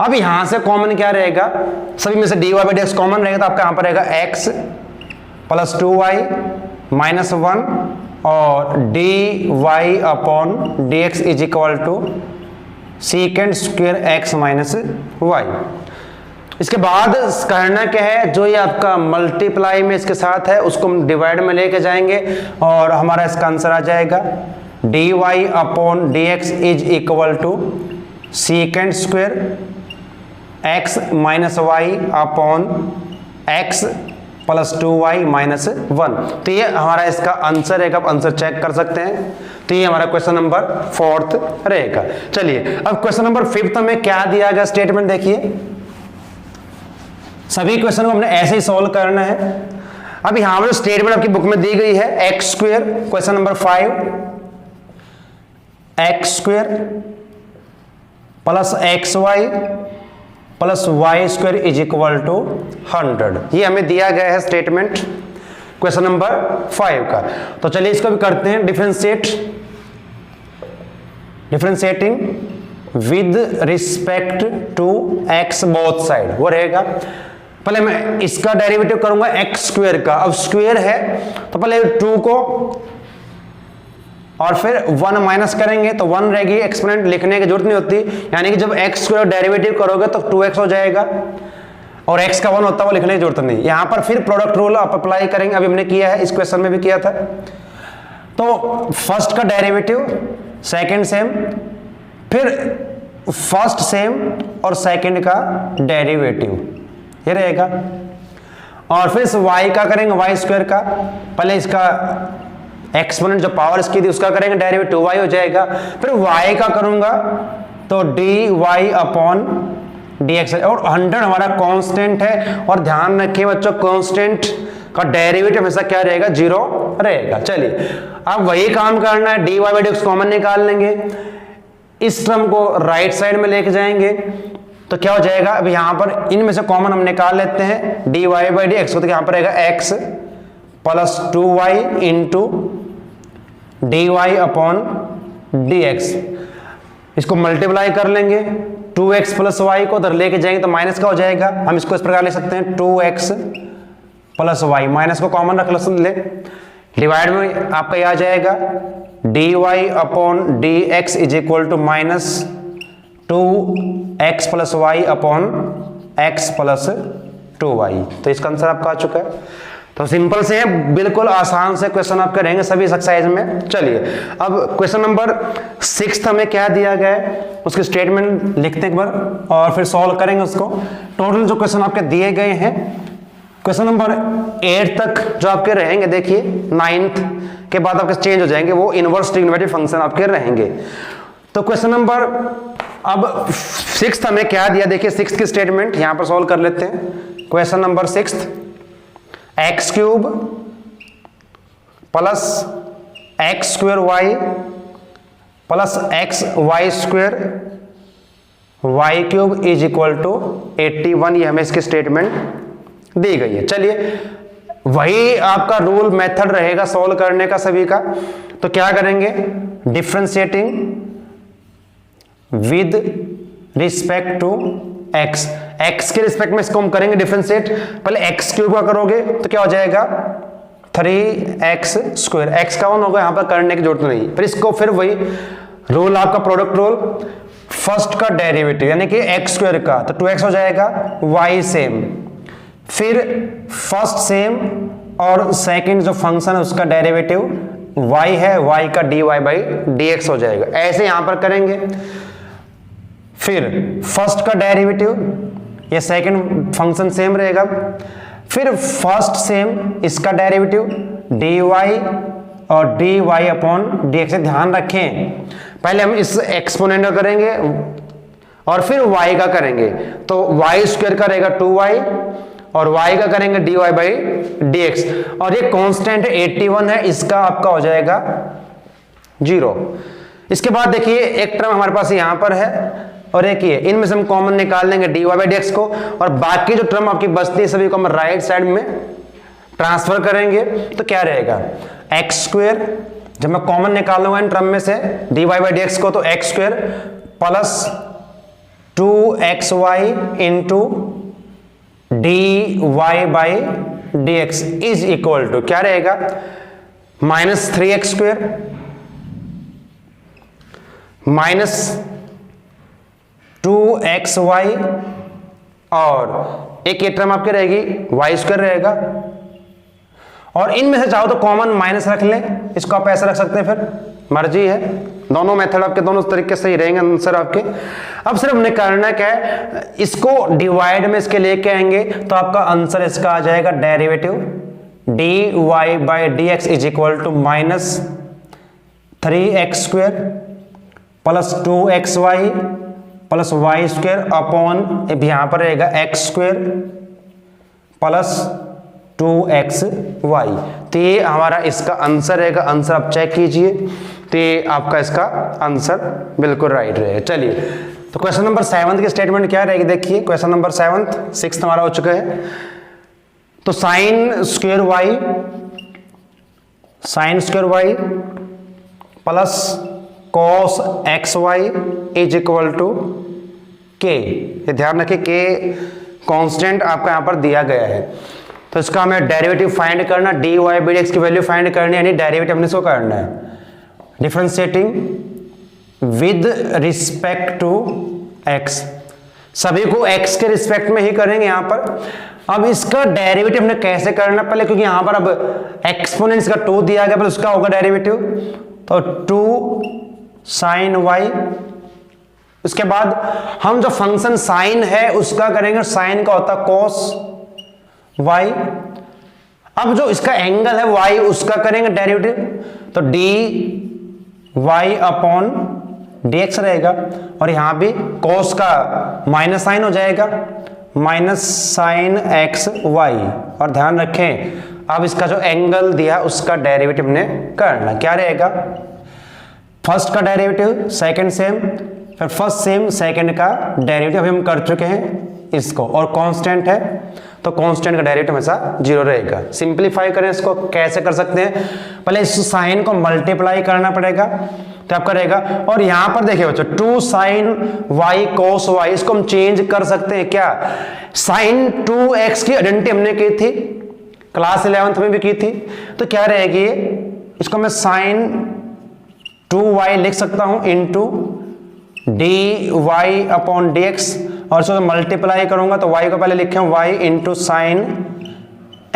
अब यहां से कॉमन क्या रहेगा, सभी में से D Y by D x common रहेगा, तो आपका यहां पर रहेगा x प्लस 2y माइनस 1 और d Y upon D x is equal to secant square x minus y. इसके बाद करना क्या है, जो ये आपका मल्टीप्लाई में इसके साथ है उसको हम डिवाइड में लेके जाएंगे, और हमारा इसका आंसर आ जाएगा d Y upon D x is equal to secant square x minus y upon x plus 2y minus 1। तो ये हमारा इसका आंसर रहेगा, आप आंसर चेक कर सकते हैं। तो ये हमारा क्वेश्चन नंबर 4 रहेगा। चलिए अब क्वेश्चन नंबर 5 में क्या दिया गया स्टेटमेंट देखिए। सभी क्वेश्चन को हमने ऐसे ही सॉल्व करना है। अब यहां पर स्टेटमेंट आपकी बुक में दी गई है x square, question number 5 x square plus x y plus y square is equal to 100, ये हमें दिया गया है स्टेटमेंट क्वेश्चन नंबर 5 का। तो चलिए इसको भी करते हैं differentiating with respect to x both side, वो रहेगा। पहले मैं इसका डेरिवेटिव करूंगा एक्स स्क्वायर का, अब स्क्वायर है तो पहले 2 को और फिर 1 माइनस करेंगे तो 1 रहेगी, एक्सपोनेंट लिखने की जरूरत नहीं होती, यानी कि जब x स्क्वायर डेरिवेटिव करोगे तो 2x हो जाएगा, और x का 1 होता है वो लिखने की जरूरत नहीं। यहां पर फिर प्रोडक्ट रूल आप अप्लाई करेंगे, अभी हमने किया है, इस क्वेश्चन में भी किया था। तो फर्स्ट का डेरिवेटिव सेकंड सेम, फिर फर्स्ट सेम और सेकंड का डेरिवेटिव, ये रहेगा। और फिर इस y का करेंगे y स्क्वायर का, पहले इसका एक्सपोनेंट जो पावर इसकी थी उसका करेंगे डेरिवेटिव 2y हो जाएगा, फिर y का करूंगा तो d Y upon D x, और 100 हमारा कांस्टेंट है। और ध्यान रखिए बच्चों, कांस्टेंट का डेरिवेटिव हमेशा क्या रहेगा, 0 रहेगा। चलिए अब वही काम करना है, d Y by D x common निकाल लेंगे, इस टर्म को राइट साइड में लेके जाएंगे तो क्या हो जाएगा, अब यहां पर इनमें से कॉमन हम निकाल लेते हैं d Y by D x को, तो यहां पर रहेगा x plus 2y into D Y upon D x, इसको मल्टीप्लाई कर लेंगे 2x प्लस वाई को उधर लेके जाएंगे तो माइनस का हो जाएगा। हम इसको इस प्रकार ले सकते हैं 2x प्लस वाई, माइनस को कॉमन रख ले, डिवाइड में आपका यह आ जाएगा dy upon D x is equal to minus 2x plus y upon x plus 2y। तो इसका आंसर आपका आ चुका है। तो सिंपल से है, बिल्कुल आसान से क्वेश्चन आप करेंगे सभी एक्सरसाइज में। चलिए अब क्वेश्चन नंबर 6 हमें क्या दिया गया है उसके स्टेटमेंट लिखते हैं एक बार और फिर सॉल्व करेंगे उसको। टोटल जो क्वेश्चन आपके दिए गए हैं क्वेश्चन नंबर 8 तक जो आपके रहेंगे, देखिए 9th के बाद आपके चेंज हो जाएंगे, वो इनवर्स ट्रिग्नोमेट्रिक फंक्शन आपके रहेंगे। तो क्वेश्चन नंबर अब 6 हमें क्या दिया, देखिए 6 की स्टेटमेंट यहां पर सॉल्व कर लेते हैं। Question number 6, x cube plus x square y plus x y square y cube is equal to 81, ये हमें इसकी स्टेटमेंट दी गई है। चलिए वही आपका रूल मेथड रहेगा सॉल्व करने का सभी का। तो क्या करेंगे, differentiating with respect to x, x के रिस्पेक्ट में इसको हम करेंगे डिफरेंशिएट। पहले एक्स क्यूब का करोगे तो क्या हो जाएगा 3x स्क्वायर, एक्स का 1 होगा, यहां पर करने की जरूरत नहीं। फिर इसको फिर वही रूल आपका प्रोडक्ट रूल, फर्स्ट का डेरिवेटिव यानी कि एक्स स्क्वायर का तो 2x हो जाएगा, y सेम, फिर फर्स्ट सेम और सेकंड जो फंक्शन है उसका डेरिवेटिव y है, y का dy बाई dx हो जाएगा। ऐसे यहां पर करेंगे, फिर फर्स्ट का डेरिवेटिव, ये सेकंड फंक्शन सेम रहेगा, फिर फर्स्ट सेम इसका डेरिवेटिव dy और dy अपॉन dx से ध्यान रखें पहले हम इस एक्सपोनेंट का करेंगे और फिर y का करेंगे, तो y स्क्वायर का रहेगा 2y और y का करेंगे dy बाई dx, और ये कांस्टेंट 81 है, इसका आपका हो जाएगा 0। इसके बाद देखिए एक टर्म हमारे पास यहां पर है और एक ये, इनमें से हम कॉमन निकाल लेंगे dy बाई dx को, और बाकी जो टर्म आपकी बचती है सभी को हम राइट साइड में ट्रांसफर करेंगे। तो क्या रहेगा एक्स स्क्वायर, जब मैं कॉमन निकालूंगा इन टर्म में से dy बाई dx को, तो x square plus 2xy into dy by dx is equal to क्या रहेगा minus 3x square minus 2xy और एक ये टर्म आपकी रहेगी y स्क्वायर रहेगा, और इनमें से चाहो तो कॉमन माइनस रख लें, इसको आप ऐसे रख सकते हैं, फिर मर्जी है, दोनों मेथड आपके दोनों तरीके से ही रहेंगे आंसर आपके। अब सिर्फ हमने करना क्या है, इसको डिवाइड में इसके लेके आएंगे तो आपका आंसर इसका आ जाएगा derivative dy by dx is equal to minus 3x square plus 2xy plus y square upon यहां पर रहेगा एक्स स्क्वायर प्लस 2xy। तो ये हमारा इसका आंसर रहेगा। आंसर आप चेक कीजिए, तो ये आपका इसका आंसर बिल्कुल राइट रहेगा। चलिए तो क्वेश्चन नंबर 7 की स्टेटमेंट क्या रहेगी, देखिए क्वेश्चन नंबर 7, 6 हमारा हो चुका है। तो sine square y plus cos x y is equal to k, ये ध्यान रखिए के कांस्टेंट आपका यहां पर दिया गया है, तो इसका हमें डेरिवेटिव फाइंड करना, dy बाई dx की वैल्यू फाइंड करनी, यानी डेरिवेटिव हमने इसको करना है differentiating with respect to x, सभी को x के रिस्पेक्ट में ही करेंगे यहां पर। अब इसका डेरिवेटिव हमने कैसे करना पहले, क्योंकि यहां पर अब एक्सपोनेंट्स का 2 दिया गया, पर उसका होगा डेरिवेटिव, तो 2 साइन y, उसके बाद हम जो फंक्शन साइन है उसका करेंगे, साइन का होता कॉस y, अब जो इसका एंगल है y उसका करेंगे डेरिवेटिव, तो dy अपॉन dx रहेगा, और यहां भी cos का माइनस साइन हो जाएगा, माइनस साइन एक्स वाई, और ध्यान रखें अब इसका जो एंगल दिया उसका डेरिवेटिव हमने करना, क्या रहेगा फर्स्ट का डेरिवेटिव सेकंड सेम, फिर फर्स्ट सेम सेकंड का डेरिवेटिव अभी हम कर चुके हैं इसको, और कांस्टेंट है तो कांस्टेंट का डेरिवेटिव हमेशा 0 रहेगा। सिंपलीफाई करें इसको, कैसे कर सकते हैं, पहले इस साइन को मल्टीप्लाई करना पड़ेगा, तो आपका रहेगा, और यहां पर देखिए बच्चों 2 साइन y cos y, इसको हम चेंज कर सकते हैं क्या, साइन 2x की आइडेंटिटी हमने की थी, क्लास 11th में भी की थी। तो क्या रहेगी, इसको मैं sin 2y लिख सकता हूं इंटू dy अपॉन dx, और इसको मल्टीप्लाई करूंगा तो y को पहले लिखे y into sine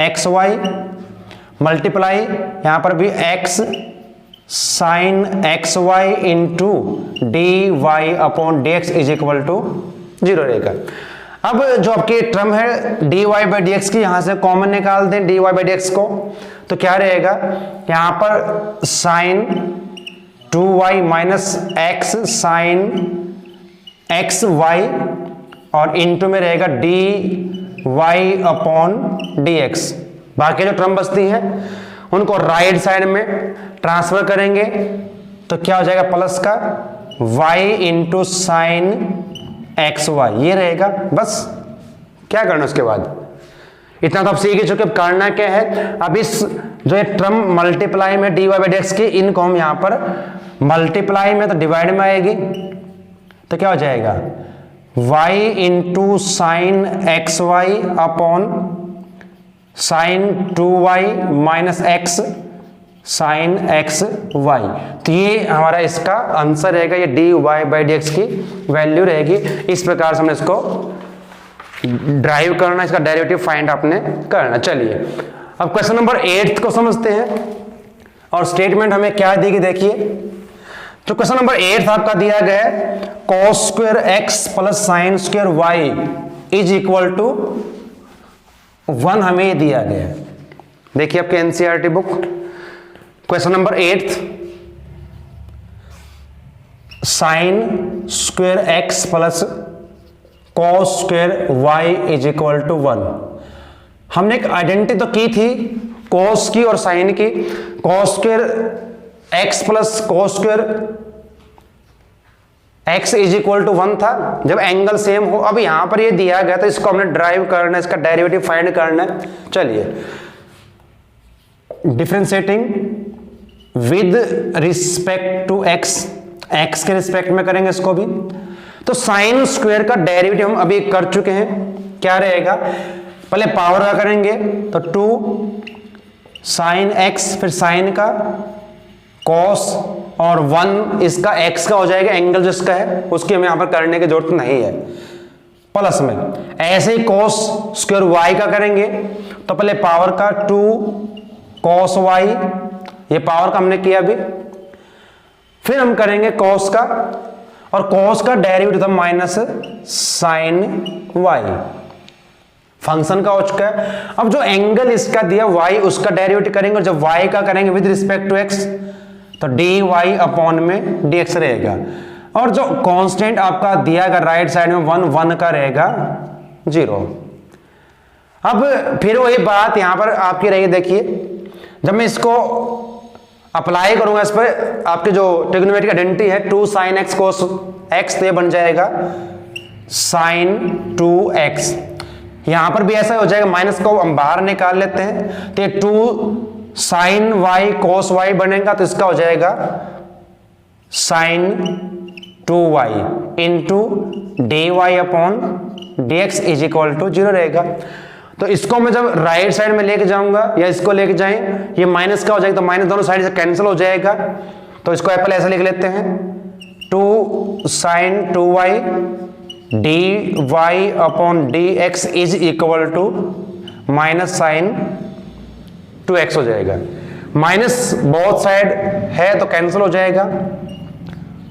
xy multiply यहां पर भी x sine xy into dy upon dx is equal to 0 रहेगा। अब जो आपकी टर्म है dy बाई डी एक्स की, यहां से कॉमन निकाल दें dy बाई डी एक्स को, तो क्या रहेगा यहां पर sine 2y minus x sine x y, और इंटू में रहेगा dy अपॉन dx। बाकी जो टर्म बचती है उनको राइट साइड में ट्रांसफर करेंगे तो क्या हो जाएगा प्लस का y into sine x y, ये रहेगा। बस क्या करना उसके बाद, इतना तो आप सीख ही चुके। अब करना क्या है, अब इस जो ये टर्म मल्टीप्लाई में dy बाई डी एक्स की, इनको हम यहां पर मल्टीप्लाई में तो डिवाइड में आएगी, तो क्या हो जाएगा y into sine x y upon sine 2y minus x sine x y. तो ये हमारा इसका आंसर रहेगा, ये dy बाई डी एक्स की वैल्यू रहेगी। इस प्रकार से हमने इसको ड्राइव करना, इसका डेरिवेटिव फाइंड आपने करना। चलिए अब क्वेश्चन नंबर 8 को समझते हैं, और स्टेटमेंट हमें क्या दी गई देखिए। तो क्वेश्चन नंबर 8 आपका दिया गया है cos square x plus sine square y is equal to 1, हमें ये दिया गया है। देखिए आपके NCERT book question number 8, sine square x plus cos square y is equal to 1। हमने एक आइडेंटिटी तो की थी कॉस की और साइन की। Cos square x plus cos square x is equal to 1 था जब एंगल सेम हो। अब यहां पर ये दिया गया, तो इसको हमने ड्राइव करना है, इसका डेरिवेटिव फाइंड करना है। चलिए differentiating with respect to x, x के रिस्पेक्ट में करेंगे इसको भी। तो साइन स्क्वायर का डेरिवेटिव हम अभी कर चुके हैं, क्या रहेगा, पहले पावर का करेंगे तो 2 साइन एक्स, फिर साइन का कॉस, और 1 इसका एक्स का हो जाएगा, एंगल जिसका है उसकी हमें यहां पर करने की जरूरत नहीं है, प्लस में। ऐसे ही कॉस स्क्वायर वाई का करेंगे तो पहले पावर का 2 कॉस वाई, ये पावर का हमने किया अभी। फिर हम करेंगे कॉस का, और कॉस का डेरिवेटिव था माइनस साइन वाई, फंक्शन का हो चुका है। अब जो एंगल इसका दिया y, उसका डेरिवेटिव करेंगे, और जब y का करेंगे विद रिस्पेक्ट टू x तो dy अपॉन में dx रहेगा। और जो कांस्टेंट आपका दिया गया राइट साइड में 1 का रहेगा 0। अब फिर वही बात यहां पर आपकी रही, देखिए जब मैं इसको अप्लाई करूंगा इस पर, आपकी जो ट्रिग्नोमेट्रिक आइडेंटिटी है 2 साइन एक्स कोस एक्स, तो ये बन जाएगा साइन 2x। यहां पर भी ऐसा हो जाएगा, माइनस को हम बाहर निकाल लेते हैं तो ये 2 साइन वाई कोस वाई बनेगा, तो इसका हो जाएगा sine 2y into D Y upon D x is equal to 0 रहेगा। तो इसको मैं जब राइट साइड में लेके जाऊंगा या इसको लेके जाएं, ये माइनस का हो जाएगा, तो माइनस दोनों साइड से कैंसिल हो जाएगा। तो इसको पहले ऐसा लिख लेते हैं 2 sine 2y d Y upon D x is equal to minus sine 2x हो जाएगा। माइनस बोथ साइड है तो कैंसिल हो जाएगा,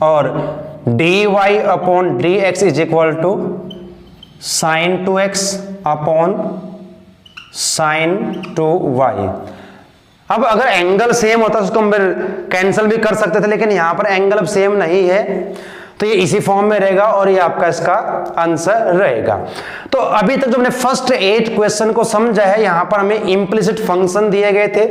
और d Y upon D x is equal to sine 2x upon sine 2y। अब अगर एंगल सेम होता तो उसको हम कैंसिल भी कर सकते थे, लेकिन यहां पर एंगल अब सेम नहीं है, तो ये इसी फॉर्म में रहेगा, और ये आपका इसका आंसर रहेगा। तो अभी तक जो हमने फर्स्ट 8 क्वेश्चन को समझा है, यहां पर हमें इंप्लिसिट फंक्शन दिए गए थे,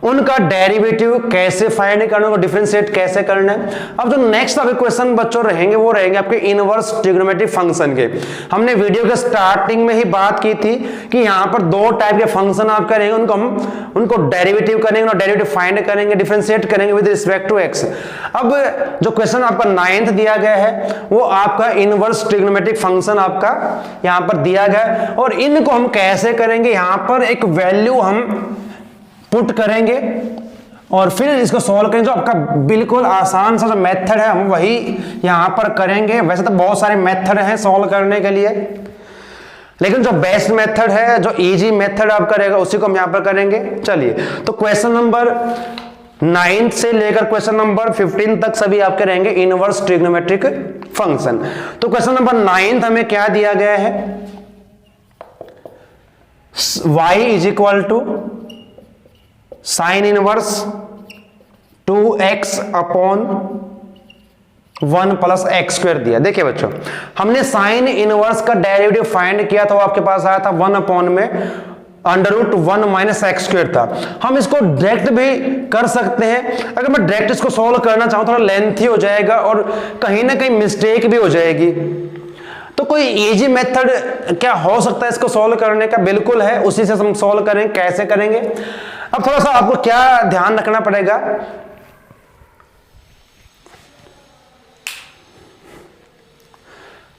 उनका डेरिवेटिव कैसे फाइंड करना है, डिफरेंशिएट कैसे करना है। अब जो नेक्स्ट अभी क्वेश्चन बच्चों रहेंगे वो रहेंगे आपके इनवर्स ट्रिग्नोमेट्रिक फंक्शन के। हमने वीडियो के स्टार्टिंग में ही बात की थी कि यहाँ पर दो टाइप के फंक्शन आप करेंगे, उनको डेरिवेटिव करेंगे और डेरिवेटिव फाइंड करेंगे, डिफरेंशिएट करेंगे विद रिस्पेक्ट टू एक्स। अब जो क्वेश्चन आपका 9th दिया गया है वो आपका इनवर्स ट्रिग्नोमेट्रिक फंक्शन आपका यहाँ पर दिया गया है, और इनको हम कैसे करेंगे, यहाँ पर एक वैल्यू हम पुट करेंगे और फिर इसको सॉल्व करेंगे। जो आपका बिल्कुल आसान सा जो मेथड है हम वही यहां पर करेंगे। वैसे तो बहुत सारे मेथड हैं सॉल्व करने के लिए, लेकिन जो बेस्ट मेथड है, जो इजी मेथड आप करेगा उसी को हम यहां पर करेंगे। चलिए, तो क्वेश्चन नंबर 9 से लेकर क्वेश्चन नंबर 15 तक सभी आपके रहेंगे इनवर्स ट्रिग्नोमेट्रिक फंक्शन। तो क्वेश्चन नंबर 9 हमें क्या दिया गया है, y is equal to sine inverse 2x upon 1 plus x square दिया। देखिए बच्चों, हमने साइन इनवर्स का डेरिवेटिव फाइंड किया था, वो आपके पास आया था 1 अपॉन में √1 माइनस एक्स स्क्वायर था। हम इसको डायरेक्ट भी कर सकते हैं। अगर मैं डायरेक्ट इसको सॉल्व करना चाहूं थोड़ा लेंथी हो जाएगा और कहीं ना कहीं मिस्टेक भी हो जाएगी। तो कोई इजी मेथड क्या हो सकता है इसको सॉल्व करने का? बिल्कुल है, उसी से हम सॉल्व करेंगे। कैसे करेंगे? अब थोड़ा सा आपको क्या ध्यान रखना पड़ेगा,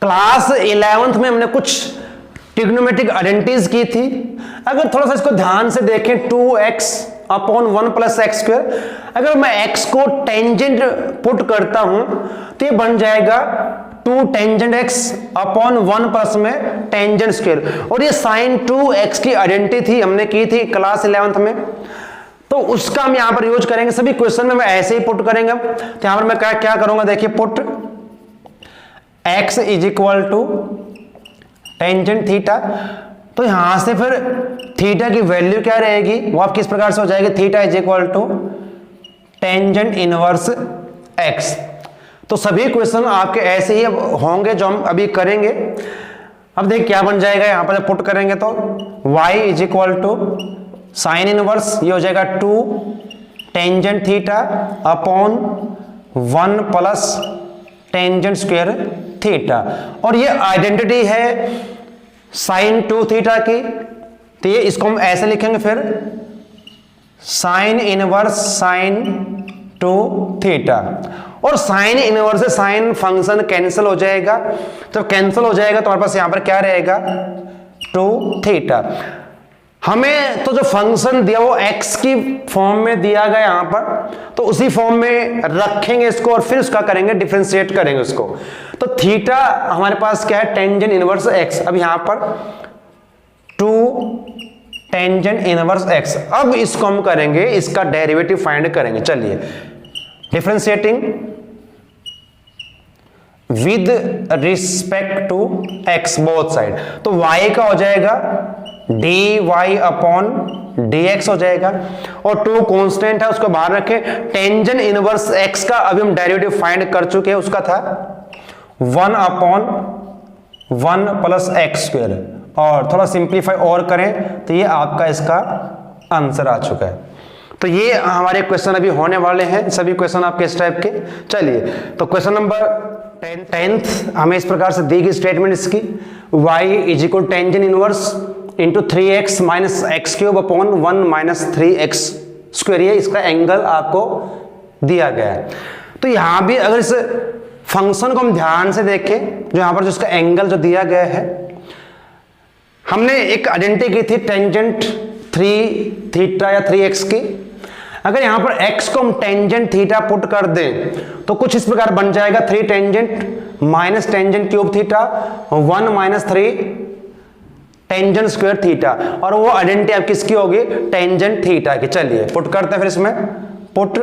क्लास 11th में हमने कुछ ट्रिग्नोमेट्रिक आइडेंटिटीज की थी। अगर थोड़ा सा इसको ध्यान से देखें, 2x upon 1 plus x square, अगर मैं x को टेंजेंट पुट करता हूं तो ये बन जाएगा 2 टेंजेंट x अपॉन 1 प्लस में टेंजेंट स्क्वायर। और ये साइन 2x की आइडेंटिटी थी, हमने की थी क्लास 11th में, तो उसका हम यहां पर यूज करेंगे। सभी क्वेश्चन में मैं ऐसे ही पुट करेंगे। तो यहां पर मैं क्या करूंगा, देखिए, put x is equal to tangent theta. तो यहां से फिर थीटा की वैल्यू क्या रहेगी, वो आप किस प्रकार से हो जाएगी, theta is equal to tangent inverse x। तो सभी क्वेश्चन आपके ऐसे ही होंगे जो हम अभी करेंगे। अब देखिए क्या बन जाएगा, यहां पर जब पुट करेंगे तो y is equal to sine inverse, ये हो जाएगा 2 tangent theta upon 1 plus tangent square theta. और ये आइडेंटिटी है साइन 2 थीटा की, तो ये इसको हम ऐसे लिखेंगे फिर साइन इनवर्स साइन 2 थीटा। और साइन इनवर्स से साइन फंक्शन कैंसिल हो जाएगा। तो कैंसिल हो जाएगा तो हमारे पास यहां पर क्या रहेगा, 2 थीटा। हमें तो जो फंक्शन दिया वो x की फॉर्म में दिया गया यहां पर, तो उसी फॉर्म में रखेंगे इसको और फिर उसका करेंगे डिफरेंशिएट करेंगे उसको। तो थीटा हमारे पास क्या है, टेंजेंट इनवर्स x। अब यहां पर 2 टेंजेंट इनवर्स x। अब इसको हम करेंगे, इसका डेरिवेटिव फाइंड करेंगे। चलिए, differentiating with respect to x both side. तो y का हो जाएगा dy अपॉन dx हो जाएगा, और 2 कांस्टेंट है उसको बाहर रखें। टेंजेंट इनवर्स x का अभी हम डेरिवेटिव फाइंड कर चुके हैं, उसका था 1 अपॉन 1 प्लस एक्स स्क्वायर। और थोड़ा सिंप्लीफाई और करें तो ये आपका इसका आंसर आ चुका है। तो ये हमारे क्वेश्चन अभी होने वाले हैं, सभी क्वेश्चन आपके इस टाइप के। चलिए, तो क्वेश्चन नंबर 10th हमें इस प्रकार से दी गई स्टेटमेंट इसकी, y is equal tangent inverse into 3x minus x cube upon 1 minus 3x square. ये इसका एंगल आपको दिया गया है। तो यहां भी अगर इस फंक्शन को हम ध्यान से देखें, जो यहां पर जो इसका एंगल जो दिया गया है, हमने एक आइडेंटिटी की थी टेंजेंट 3 थीटा या 3x की। अगर यहां पर x को हम टेंजेंट थीटा पुट कर दें तो कुछ इस प्रकार बन जाएगा, 3 tangent minus tangent cube theta 1 minus 3 tangent square theta. और वो आइडेंटिटी अब किसकी होगी, टेंजेंट थीटा की। चलिए पुट करते हैं फिर इसमें, put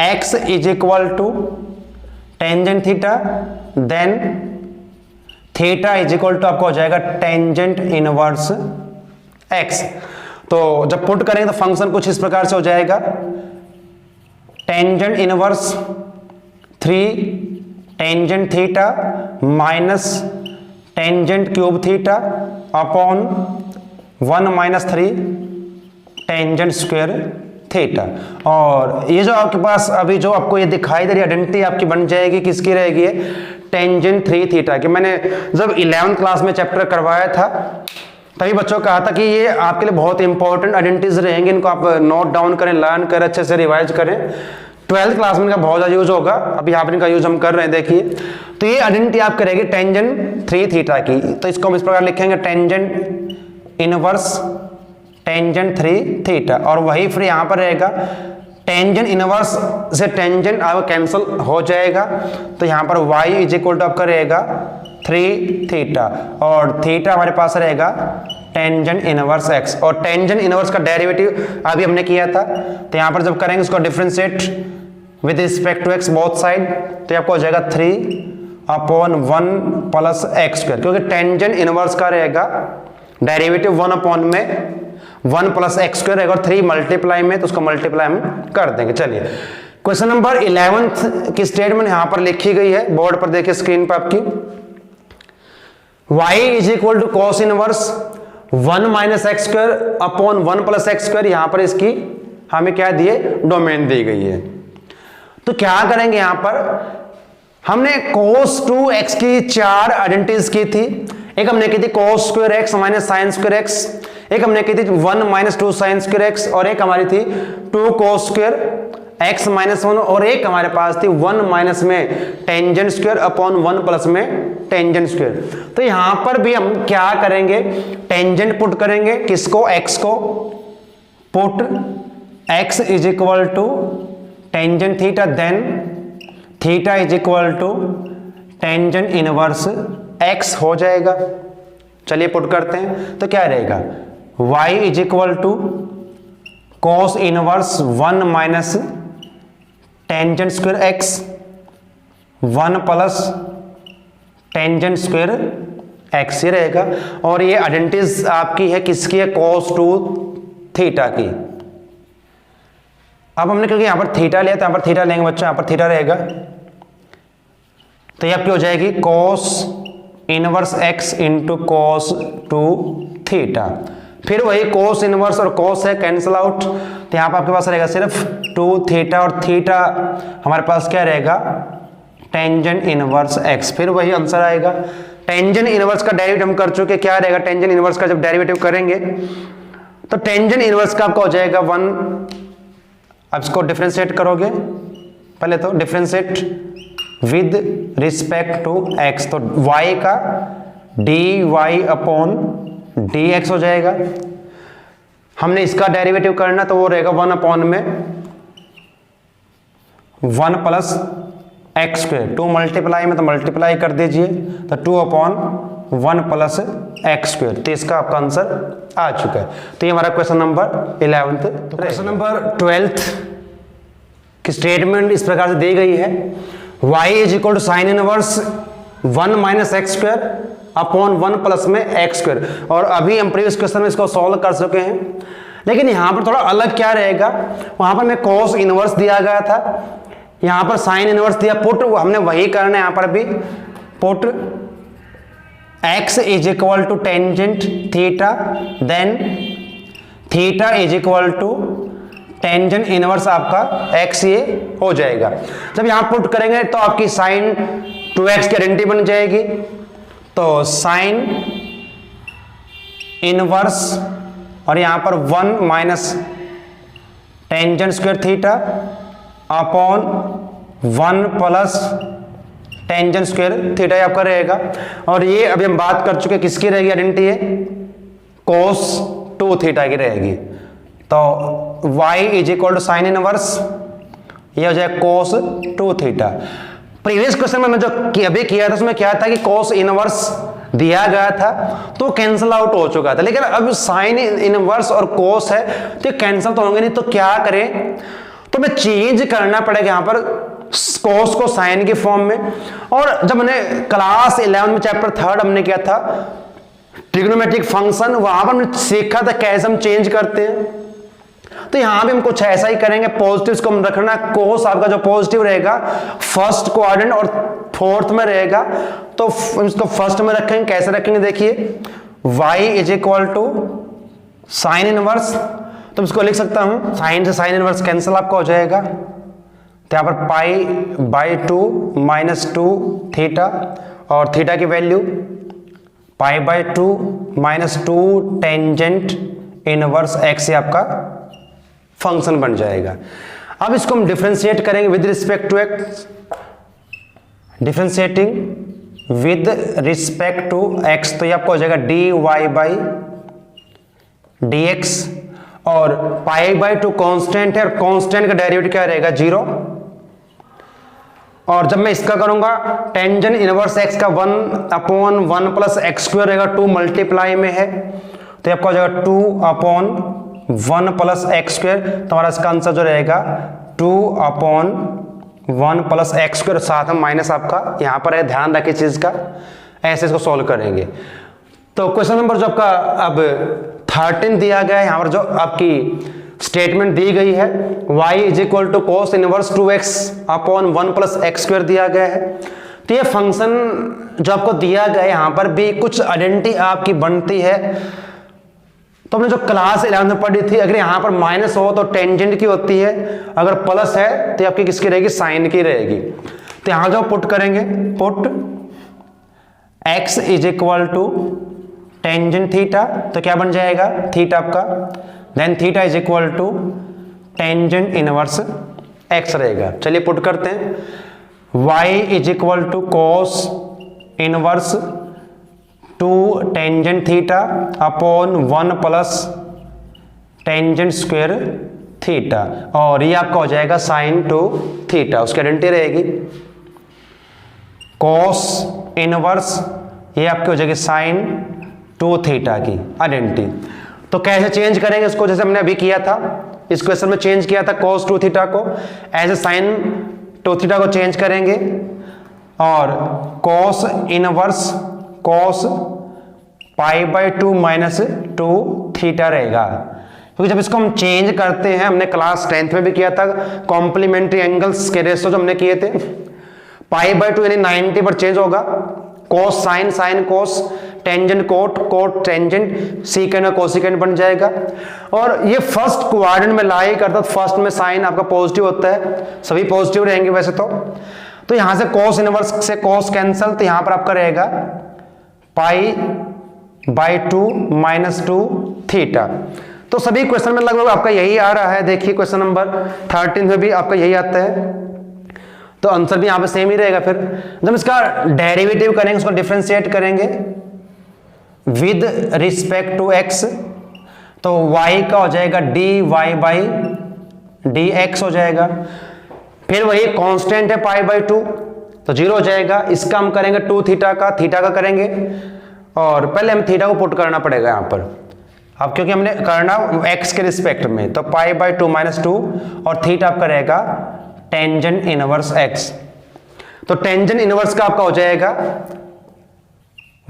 x is equal to tangent theta, then theta is equal to आपको हो जाएगा टेंजेंट इनवर्स x। तो जब पुट करेंगे तो फंक्शन कुछ इस प्रकार से हो जाएगा, tangent inverse 3 tangent theta minus tangent cube theta upon 1 minus 3 tangent square theta. और ये जो आपके पास अभी जो आपको ये दिखाई दे रही आइडेंटिटी आपकी बन जाएगी, किसकी रहेगी? टेंजेंट 3 थीटा की। मैंने जब 11th क्लास में चैप्टर करवाया था तभी बच्चों को कहा था कि ये आपके लिए बहुत इंपॉर्टेंट आइडेंटिटीज रहेंगे, इनको आप नोट डाउन करें, लर्न करें, अच्छे से रिवाइज करें। 12th क्लास में इनका बहुत ज़्यादा यूज होगा, अभी यहाँ पर इनका यूज हम कर रहे हैं। देखिए तो ये आइडेंटिटी आप करेंगे टेंजेंट 3 थीटा की, तो इसको हम इस प्रकार लिखेंगे टेंजेंट इनवर्स टेंजेंट 3 थीटा। और वही फिर यहाँ पर रहेगा टेंजेंट इनवर्स से टेंजेंट आपका कैंसिल हो जाएगा, तो यहाँ पर y इज इक्वल टू आपका रहेगा 3 थीटा और थीटा हमारे पास रहेगा टेंजेंट इनवर्स x। और टेंजेंट इनवर्स का डेरिवेटिव अभी हमने किया था, तो यहाँ पर जब करेंगे इसको differentiate with respect to x both side, तो आपको हो जाएगा 3/1 प्लस एक्स स्क्वायर, क्योंकि टेंजेंट इनवर्स का रहेगा डेरिवेटिव 1 में 1 प्लस एक्स स्क्वायर रहेगा और 3 मल्टीप्लाई में, तो उसको मल्टीप्लाई हम कर देंगे। चलिए क्वेश्चन नंबर 11th की स्टेटमेंट यहां पर लिखी गई है, बोर्ड पर देखिए स्क्रीन पर आपकी। y is equal to cos inverse 1 minus x square upon 1 plus x square, यहां पर इसकी हमें क्या दिए? डोमेन दी गई है। तो क्या करेंगे यहां पर? हमने cos 2x की 4 आइडेंटिटीज की थी। एक हमने की थी cos square x minus sign square x, एक हमने की थी 1 माइनस 2 साइन स्क्वायर एक्स, और एक हमारी थी 2 cos स्क्वायर एक्स माइनस 1, और एक हमारे पास थी 1 माइनस में टेंजेंट स्क्वायर अपॉन 1 प्लस में टेंजेंट स्क्वायर। तो यहां पर भी हम क्या करेंगे? टेंजेंट पुट करेंगे, किसको? x को। Put x is equal to tangent theta, then theta is equal to tangent inverse x हो जाएगा। चलिए पुट करते हैं, तो क्या रहेगा? y is equal to cos inverse 1 minus tangent square x 1 plus tangent square x ही रहेगा। और ये आइडेंटिटीज आपकी है, किसकी है? cos 2 थीटा की। अब हमने क्योंकि यहां पर थीटा लिया, तो यहां पर थीटा लेंगे बच्चों, यहां पर थीटा रहेगा, तो ये आपकी हो जाएगी cos inverse x into cos 2 theta. फिर वही cos इनवर्स और cos है कैंसिल आउट, तो यहाँ पर आपके पास रहेगा सिर्फ 2 थीटा, और थीटा हमारे पास क्या रहेगा? Tangent inverse x। फिर वही आंसर आएगा। टेंजेंट इनवर्स का डेरिवेटिव हम कर चुके, क्या रहेगा? टेंजेंट इनवर्स का जब डेरिवेटिव करेंगे तो टेंजेंट इनवर्स का आपका हो जाएगा 1। अब इसको डिफरेंशिएट करोगे, पहले तो differentiate with respect to x, तो y का dy अपॉन dx हो जाएगा। हमने इसका डेरिवेटिव करना, तो वो रहेगा 1 अपॉन में 1 प्लस एक्स स्क्वायर, 2 मल्टीप्लाई में तो मल्टीप्लाई कर दीजिए, तो 2 अपॉन 1 प्लस एक्स स्क्वायर। तो इसका आपका आंसर आ चुका है। तो ये हमारा क्वेश्चन नंबर 11th। तो क्वेश्चन नंबर 12th की स्टेटमेंट इस प्रकार से दी गई है, y is equal to sine inverse 1 minus x square upon 1 plus में एक्स स्क्वायर। और अभी हम प्रीवियस क्वेश्चन में इसको सॉल्व कर चुके हैं, लेकिन यहां पर थोड़ा अलग क्या रहेगा? वहां पर मैं cos इनवर्स दिया गया था, यहां पर साइन इनवर्स दिया। पुट हमने वही करना है, यहां पर भी put x is equal to tangent theta, then theta is equal to tangent inverse आपका x ये हो जाएगा। जब यहां पुट करेंगे तो आपकी साइन 2x की आइडेंटिटी बन जाएगी, तो साइन इनवर्स और यहां पर 1 minus tangent square theta upon 1 plus tangent square theta आपका रहेगा। और ये अभी हम बात कर चुके, किसकी रहेगी आइडेंटिटी? है cos 2 थीटा की रहेगी। तो y is equal to sine inverse, ये हो जाए cos 2 थीटा। प्रीवियस क्वेश्चन में मैं जो अभी किया था उसमें क्या था कि cos इनवर्स दिया गया था तो कैंसिल आउट हो चुका था, लेकिन अब साइन इनवर्स और cos है तो कैंसिल तो होंगे नहीं, तो क्या करें? तो मैं चेंज करना पड़ेगा यहां पर cos को साइन के फॉर्म में। और जब मैंने क्लास 11 में चैप्टर 3 हमने किया था ट्रिग्नोमेट्रिक फंक्शन, वहां पर हमने सीखा था कैसे हम चेंज करते हैं। तो यहां भी हम कुछ ऐसा ही करेंगे। पॉजिटिव्स को हम रखना, cos आपका जो पॉजिटिव रहेगा फर्स्ट क्वाड्रेंट और फोर्थ में रहेगा, तो इसको फर्स्ट में रखेंगे। कैसे रखेंगे? देखिए y is equal to sine inverse, तो इसको लिख सकता हूं, साइन से साइन इनवर्स कैंसिल आपका हो जाएगा, तो यहाँ पर पाई बाई 2 माइनस 2 थीटा, और थीटा की value pi by 2 minus 2 tangent inverse x, आपका फंक्शन बन जाएगा। अब इसको हम डिफरेंशिएट करेंगे with respect to x, differentiating with respect to x, तो ये आपको हो जाएगा d Y by D x, और पाई बाई 2 कॉन्स्टेंट है, और कॉन्स्टेंट का डेरिवेटिव क्या रहेगा 0, और जब मैं इसका करूंगा टेंजेंट इनवर्स एक्स का 1/1 प्लस एक्स स्क्वायर रहेगा, 2 मल्टीप्लाई में है, तो आपका हो जाएगा 2/1 प्लस एक्स स्क्वायर, तो हमारा इसका आंसर जो रहेगा 2/1 प्लस एक्स स्क्वायर, साथ में माइनस आपका यहाँ पर है, ध्यान रखिए चीज का, ऐसे इसको सॉल्व करेंगे। तो क्वेश्चन नंबर जो आपका अब 13 दिया गया है, यहाँ पर जो आपकी स्टेटमेंट दी गई है y is equal to cos inverse 2x upon 1 plus x square दिया गया है। तो ये फंक्शन जो आपको दिया गया है, यहाँ पर भी कुछ आइडेंटिटी आपकी बनती है, तो हमने जो क्लास 11 में पढ़ी थी, अगर यहाँ पर माइनस हो तो टेंजेंट की होती है, अगर प्लस है तो आपकी किसकी रहेगी, साइन की रहेगी। तो यहाँ जो पुट करेंगे, put x is equal to tangent theta, तो क्या बन जाएगा थीटा आपका, then theta is equal to tangent inverse x रहेगा। चलिए पुट करते हैं, y is equal to cos inverse 2 tangent theta upon 1 plus tangent square theta, और ये आपका हो जाएगा साइन 2 थीटा, उसकी आइडेंटिटी रहेगी कॉस इनवर्स, ये आपकी हो जाएगी साइन 2 थीटा की आइडेंटिटी। तो कैसे चेंज करेंगे इसको, जैसे हमने अभी किया था, इस क्वेश्चन में चेंज किया था cos 2 थीटा को, ऐसे sin 2 थीटा को चेंज करेंगे, और cos inverse cos pi by 2 minus 2 theta रहेगा। क्योंकि जब इसको हम चेंज करते हैं, हमने क्लास 10th में भी किया था, कॉम्प्लीमेंट्री एंगल्स के रेशो जो हमने किए थे, पाई बाई 2 यानी 90 पर चेंज होगा, cos sine, sine cos, tangent cot, cot tangent, secant और कोसिकेंड बन जाएगा। और ये फर्स्ट क्वाड्रेंट में लाई करता, फर्स्ट में साइन आपका पॉजिटिव होता है, सभी पॉजिटिव रहेंगे वैसे तो यहां से कोस इनवर्स से कोस कैंसल, तो यहां पर आपका रहेगा पाई बाई 2 माइनस 2 थीटा। तो सभी क्वेश्चन में लगभग आपका यही आ रहा है, देखिए क्वेश्चन नंबर 13 में भी आपका यही आता है, तो आंसर भी यहां पे सेम ही रहेगा। फिर जब इसका डेरिवेटिव करेंगे, उसको डिफरेंशिएट करेंगे विद रिस्पेक्ट टू x, तो y का हो जाएगा dy बाई dx हो जाएगा, फिर वही कांस्टेंट है पाई बाई 2, तो 0 हो जाएगा। इसका हम करेंगे 2 थीटा का करेंगे, और पहले हम थीटा को पुट करना पड़ेगा यहाँ पर, अब क्योंकि हमने करना x के रिस्पेक्ट में, तो पाई बाई 2 माइनस 2, और थीटा आपका रहेगा टेंजेंट इनवर्स x। तो टेंजेंट इनवर्स का आपका हो जाएगा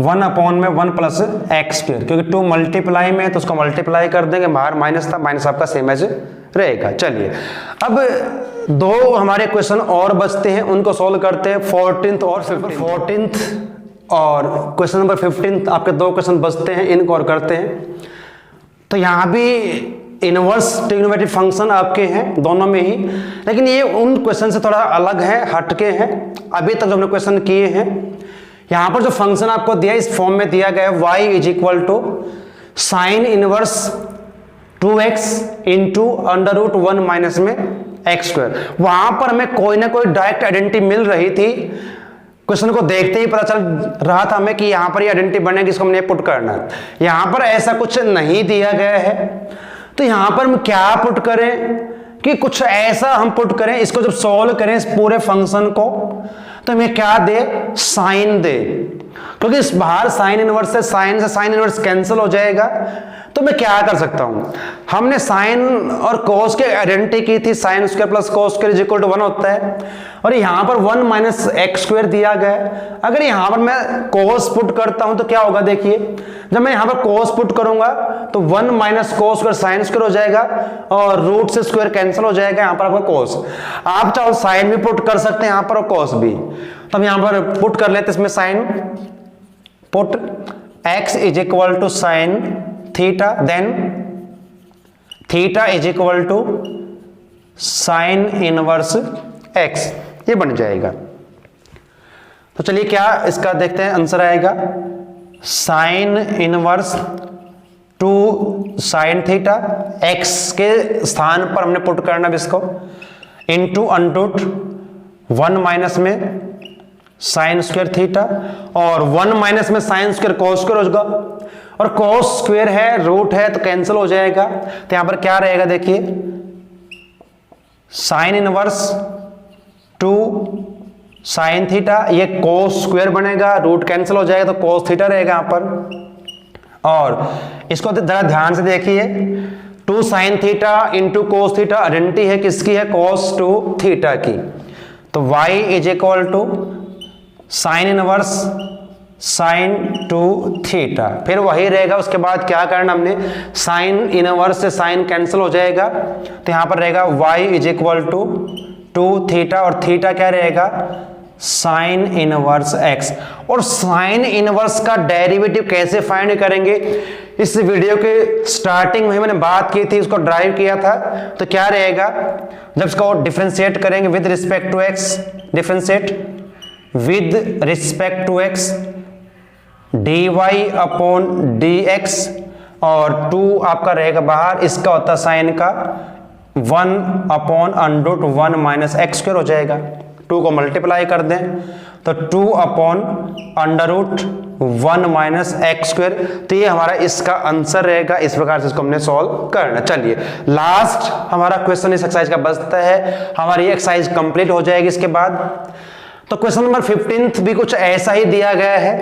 1/1 प्लस एक्स स्क्वायर, क्योंकि 2 मल्टीप्लाई में है तो उसको मल्टीप्लाई कर देंगे, बाहर माइनस था, माइनस आपका सेम एज रहेगा। चलिए अब 2 हमारे क्वेश्चन और बचते हैं, उनको सॉल्व करते हैं, 14th और 14th और क्वेश्चन नंबर 15 आपके 2 क्वेश्चन बचते हैं, इनको और करते हैं। तो यहाँ भी इनवर्स ट्रिग्नोमेट्रिक फंक्शन आपके हैं दोनों में ही, लेकिन ये उन क्वेश्चन से थोड़ा अलग है, हटके हैं अभी तक जो हमने क्वेश्चन किए हैं। यहां पर जो फंक्शन आपको दिया इस फॉर्म में दिया गया है, y is equal to sine inverse 2x into under root 1 minus में एक्स स्क्वायर। वहां पर हमें कोई ना कोई डायरेक्ट आइडेंटिटी मिल रही थी, क्वेश्चन को देखते ही पता चल रहा था हमें कि यहां पर ये आइडेंटिटी बनेगी, इसको हमने पुट करना है। यहां पर ऐसा कुछ नहीं दिया गया है, तो यहां पर हम क्या पुट करें कि कुछ ऐसा हम पुट करें, इसको जब सॉल्व करें इस पूरे फंक्शन को, तो हमें क्या दे, साइन दे, क्योंकि इस बाहर साइन इनवर्स से साइन इनवर्स कैंसिल हो जाएगा। तो मैं क्या कर सकता हूं, हमने साइन और कोस के आइडेंटिटी की थी, sine square plus cos square is equal to 1 होता है, और यहां पर 1 माइनस एक्स स्क्वायर दिया गया है। अगर यहां पर मैं कोस पुट करता हूं तो क्या होगा, देखिए जब मैं यहां पर कोस पुट करूंगा तो 1 minus cos square sine square हो जाएगा, और रूट से स्क्वायर कैंसिल हो जाएगा, यहां पर आपका कोस। आप चाहो साइन भी पुट कर सकते हैं यहां पर, और कोस भी, तो हम यहां पर पुट कर लेते हैं इसमें sine, put x is equal to sine theta, then theta is equal to sine inverse x, ये बन जाएगा। तो चलिए क्या इसका देखते हैं, आंसर आएगा sine inverse 2 sine theta, x के स्थान पर हमने पुट करना इसको, इंटू अंडरूट 1 माइनस में साइन स्क्वायर थीटा, और 1 माइनस में साइन स्क्वायर कॉस स्क्वायर होगा, और कॉस स्क्वायर है रूट है तो कैंसिल हो जाएगा। तो यहां पर क्या रहेगा देखिए, साइन इनवर्स 2 साइन थीटा, ये कोस स्क्वायर बनेगा, रूट कैंसिल हो जाएगा तो कोस थीटा रहेगा यहां पर। और इसको जरा ध्यान से देखिए, 2 sine theta into cos theta identity है किसकी है, कोस 2 थीटा की। तो y is equal to sine inverse sine 2 theta, फिर वही रहेगा। उसके बाद क्या करना हमने, साइन इनवर्स से साइन कैंसिल हो जाएगा, तो यहां पर रहेगा y is equal to 2 theta, और थीटा क्या रहेगा, साइन इनवर्स x। और साइन इनवर्स का डेरिवेटिव कैसे फाइंड करेंगे, इस वीडियो के स्टार्टिंग में मैंने बात की थी, उसको ड्राइव किया था। तो क्या रहेगा, जब इसको डिफरेंशिएट करेंगे with respect to x, differentiate with respect to x dy upon dx, और 2 आपका रहेगा बाहर, इसका होता साइन का 1 upon under root 1 minus x square हो जाएगा। 2 को मल्टीप्लाई कर दें तो 2 upon under root 1 minus x square. तो ये हमारा इसका आंसर रहेगा। इस प्रकार से इसको हमने सॉल्व करना। चलिए लास्ट हमारा क्वेश्चन इस एक्सरसाइज का बचता है, हमारी एक्सरसाइज कंप्लीट हो जाएगी इसके बाद। तो क्वेश्चन नंबर 15 भी कुछ ऐसा ही दिया गया है।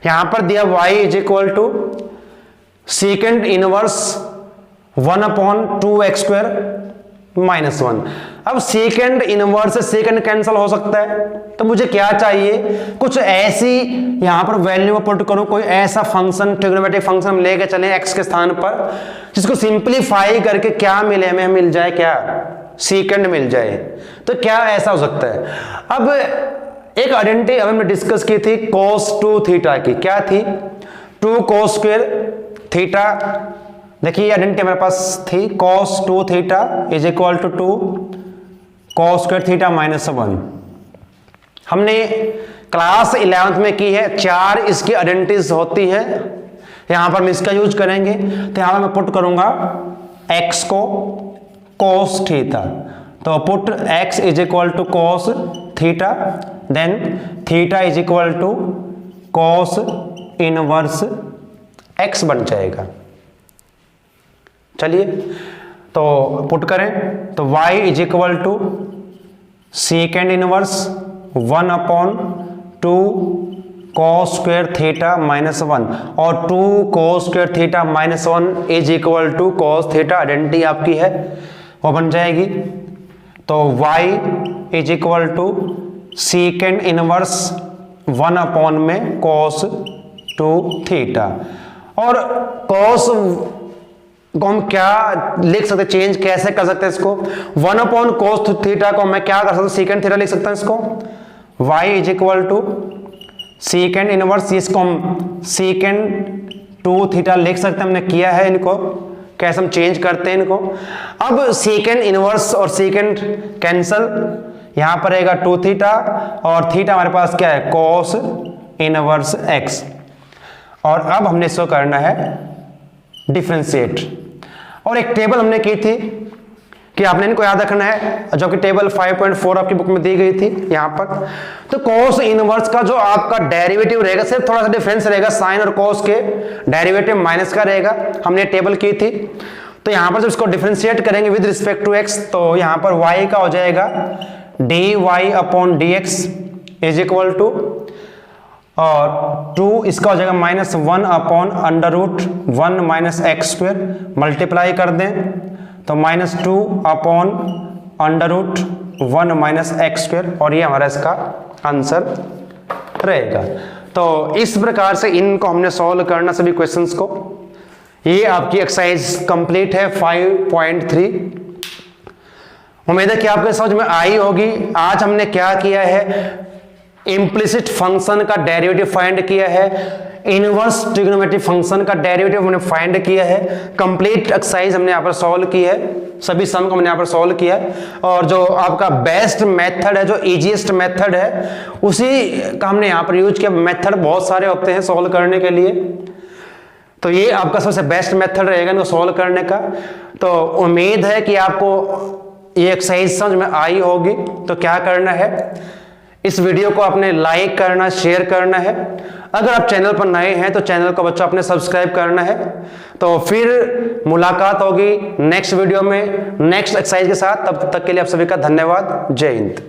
यहां पर दिया y is equal to secant inverse 1 upon 2x square minus 1। अब सेकेंड इनवर्स से सेकेंड कैंसिल हो सकता है, तो मुझे क्या चाहिए, कुछ ऐसी यहां पर वैल्यू पुट करूं, कोई ऐसा फंक्शन, ट्रिग्नोमेट्रिक फंक्शन हम लेके चले x के स्थान पर, जिसको सिंप्लीफाई करके क्या मिले, हमें मिल जाए क्या, सेकेंड मिल जाए। तो क्या ऐसा हो सकता है। अब एक आइडेंटिटी अब हमने डिस्कस की थी cos 2 थीटा की, क्या थी, 2 cos स्क्वायर थीटा। देखिए आइडेंटिटी हमारे पास थी cos 2 theta is equal to 2 cos square theta minus 1। हमने क्लास 11th में की है, 4 इसकी आइडेंटिटीज होती है। यहां पर हम इसका यूज करेंगे, तो यहां पर मैं पुट करूंगा x को cos थीटा, तो put x is equal to cos theta, then theta is equal to cos inverse x बन जाएगा। चलिए तो पुट करें, तो y is equal to secant inverse 1 upon 2 cos square theta minus 1, और 2 cos square theta minus 1 is equal to cos theta identity आपकी है, वो बन जाएगी। तो y is equal to secant inverse 1 upon में cos 2 थीटा, और cos को हम क्या लिख सकते, चेंज कैसे कर सकते हैं इसको, 1 अपॉन cos थीटा को मैं क्या कर सकता हूं, सेकेंड थीटा लिख सकता हूं इसको, y is equal to secant inverse, इसको हम सेकेंड 2 थीटा लिख सकते हैं, हमने किया है। इनको कैसे हम चेंज करते हैं इनको। अब सेकेंड इनवर्स और सेकेंड कैंसल, यहां पर रहेगा 2 थीटा, और थीटा हमारे पास क्या है, cos इनवर्स x। और अब हमने इसको करना है डिफरेंशिएट, और एक टेबल हमने की थी कि आपने इनको याद रखना है, जो कि टेबल 5.4 आपकी बुक में दी गई थी यहां पर। तो cos इनवर्स का जो आपका डेरिवेटिव रहेगा, सिर्फ थोड़ा सा डिफरेंस रहेगा, साइन और cos के डेरिवेटिव माइनस का रहेगा, हमने टेबल की थी। तो यहां पर जब इसको डिफरेंशिएट करेंगे विद रिस्पेक्ट टू x, तो यहां पर y का हो जाएगा dy upon dx is equal to, और 2 इसका हो जाएगा minus 1 upon under root 1 minus x square, multiply कर दें तो minus 2 upon under root 1 minus x square, और ये हमारा इसका आंसर रहेगा। तो इस प्रकार से इनको हमने सॉल्व करना सभी क्वेश्चंस को। ये आपकी एक्सरसाइज कंप्लीट है 5.3। उम्मीद है कि आपके समझ में आई होगी। आज हमने क्या किया है, इम्प्लिसिट फंक्शन का डेरिवेटिव फाइंड किया है, इनवर्स ट्रिग्नोमेट्रिक फंक्शन का डेरिवेटिव हमने फाइंड किया है, कंप्लीट एक्सरसाइज हमने यहाँ पर सॉल्व की है, सभी सम को हमने यहाँ पर सॉल्व किया है। और जो आपका बेस्ट मेथड है, जो इजीएस्ट मेथड है, उसी का हमने यहाँ पर यूज किया। मेथड बहुत सारे होते हैं सॉल्व करने के लिए, तो ये आपका सबसे बेस्ट मेथड रहेगा इनको सॉल्व करने का। तो उम्मीद है कि आपको ये एक्सरसाइज समझ में आई होगी। तो क्या करना है, इस वीडियो को आपने लाइक करना, शेयर करना है। अगर आप चैनल पर नए हैं तो चैनल को बच्चों आपने सब्सक्राइब करना है। तो फिर मुलाकात होगी नेक्स्ट वीडियो में नेक्स्ट एक्सरसाइज के साथ। तब तक के लिए आप सभी का धन्यवाद। जय हिंद।